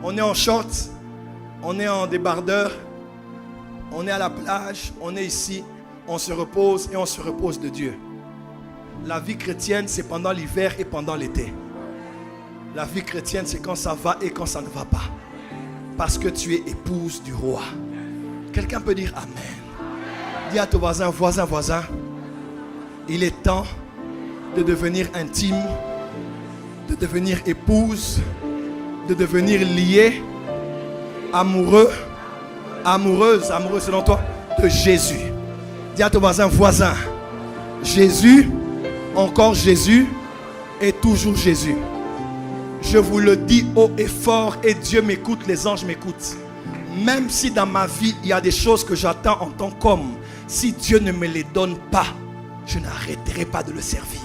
On est en short, on est en débardeur, on est à la plage, on est ici, on se repose et on se repose de Dieu. La vie chrétienne, c'est pendant l'hiver et pendant l'été. La vie chrétienne, c'est quand ça va et quand ça ne va pas. Parce que tu es épouse du roi. Quelqu'un peut dire Amen. Dis à ton voisin, voisin, il est temps de devenir intime, de devenir épouse, de devenir lié, amoureux, amoureuse selon toi, de Jésus. Dis à ton voisin, Jésus, encore Jésus et toujours Jésus. Je vous le dis haut et fort et Dieu m'écoute, les anges m'écoutent. Même si dans ma vie, il y a des choses que j'attends en tant qu'homme, si Dieu ne me les donne pas, je n'arrêterai pas de le servir.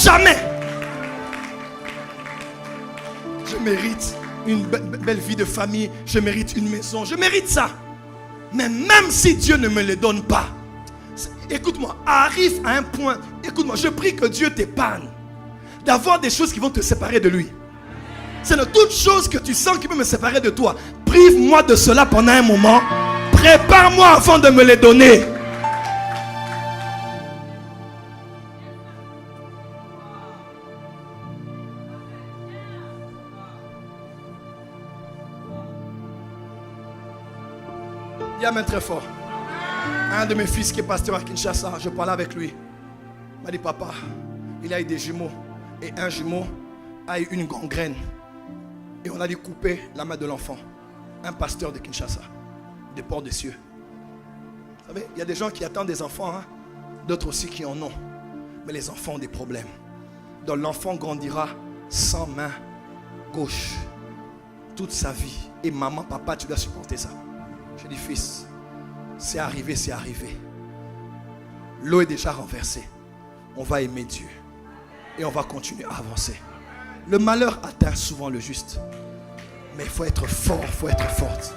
Jamais. Je mérite une belle vie de famille, je mérite une maison, je mérite ça. Mais même si Dieu ne me les donne pas, écoute-moi, arrive à un point, écoute-moi, je prie que Dieu t'épargne d'avoir des choses qui vont te séparer de lui. C'est de toute chose que tu sens qui peut me séparer de toi. Prive-moi de cela pendant un moment. Prépare-moi avant de me les donner. Dis amen très fort. Un de mes fils qui est pasteur à Kinshasa, je parlais avec lui. Il m'a dit, papa, il a eu des jumeaux. Et un jumeau a eu une gangrène. Et on a dû couper la main de l'enfant. Un pasteur de Kinshasa, des ports des cieux. Vous savez, il y a des gens qui attendent des enfants, hein? D'autres aussi qui en ont. Mais les enfants ont des problèmes. Donc l'enfant grandira sans main gauche toute sa vie. Et maman, papa, tu dois supporter ça. Je dis, fils, c'est arrivé, c'est arrivé. L'eau est déjà renversée. On va aimer Dieu. Et on va continuer à avancer. Le malheur atteint souvent le juste. Mais il faut être fort, il faut être forte.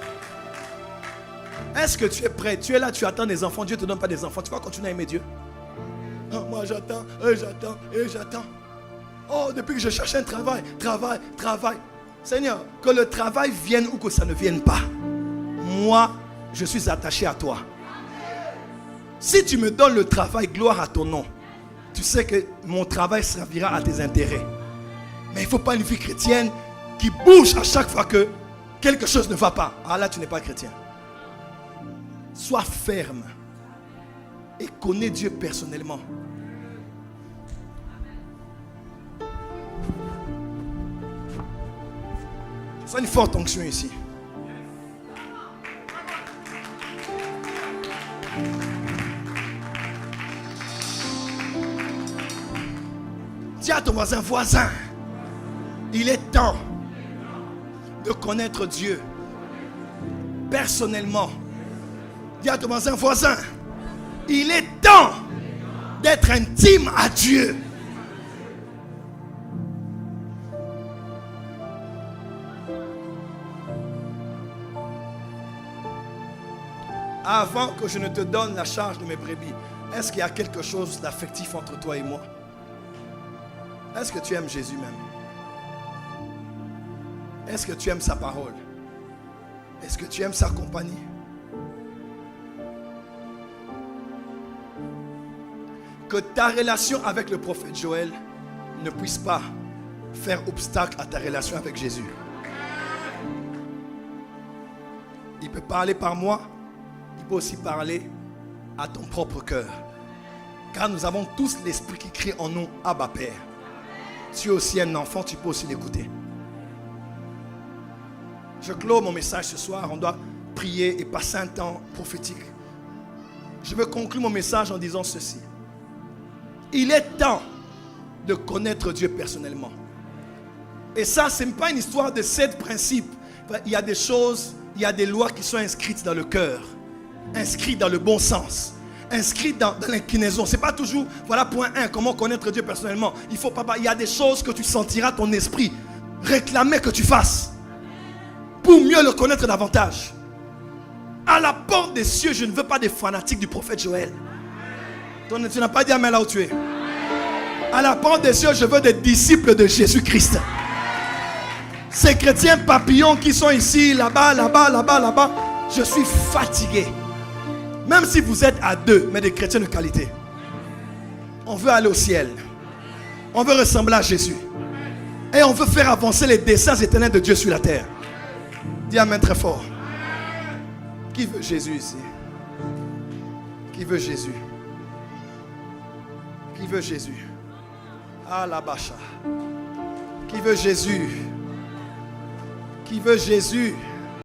Est-ce que tu es prêt? Tu es là, tu attends des enfants. Dieu ne te donne pas des enfants. Tu vas continuer à aimer Dieu? Oh, moi j'attends, et j'attends, et j'attends. Oh, depuis que je cherche un travail. Seigneur, que le travail vienne ou que ça ne vienne pas. Moi, je suis attaché à toi. Si tu me donnes le travail, gloire à ton nom. Tu sais que mon travail servira à tes intérêts. Mais il ne faut pas une vie chrétienne qui bouge à chaque fois que quelque chose ne va pas. Ah là, tu n'es pas chrétien. Sois ferme et connais Dieu personnellement. Je sens une forte onction ici. Dis à ton voisin, il est temps de connaître Dieu personnellement. Dis à ton voisin, il est temps d'être intime à Dieu. Avant que je ne te donne la charge de mes brebis, est-ce qu'il y a quelque chose d'affectif entre toi et moi? Est-ce que tu aimes Jésus même? Est-ce que tu aimes sa parole? Est-ce que tu aimes sa compagnie? Que ta relation avec le prophète Joël ne puisse pas faire obstacle à ta relation avec Jésus. Il peut parler par moi, il peut aussi parler à ton propre cœur. Car nous avons tous l'esprit qui crie en nous, Abba Père. Tu es aussi un enfant, tu peux aussi l'écouter. Je clôt mon message ce soir. On doit prier et passer un temps prophétique. Je veux conclure mon message en disant ceci. Il est temps de connaître Dieu personnellement. Et ça, ce n'est pas une histoire de 7 principes. Il y a des choses, il y a des lois qui sont inscrites dans le cœur, inscrites dans le bon sens, inscrites dans l'inclinaison. Ce n'est pas toujours, voilà point 1, comment connaître Dieu personnellement. Il faut pas, il y a des choses que tu sentiras ton esprit réclamer que tu fasses pour mieux le connaître davantage. À la porte des cieux, je ne veux pas des fanatiques du prophète Joël. Tu n'as pas dit amen là où tu es. À la porte des cieux, je veux des disciples de Jésus-Christ. Ces chrétiens papillons qui sont ici, là-bas, là-bas, là-bas, là-bas. Je suis fatigué. Même si vous êtes à 2, mais des chrétiens de qualité. On veut aller au ciel. On veut ressembler à Jésus. Et on veut faire avancer les desseins éternels de Dieu sur la terre. Dis amen très fort. Qui veut Jésus ici? Qui veut Jésus? Qui veut Jésus? Ah la bacha. Qui veut Jésus? Qui veut Jésus?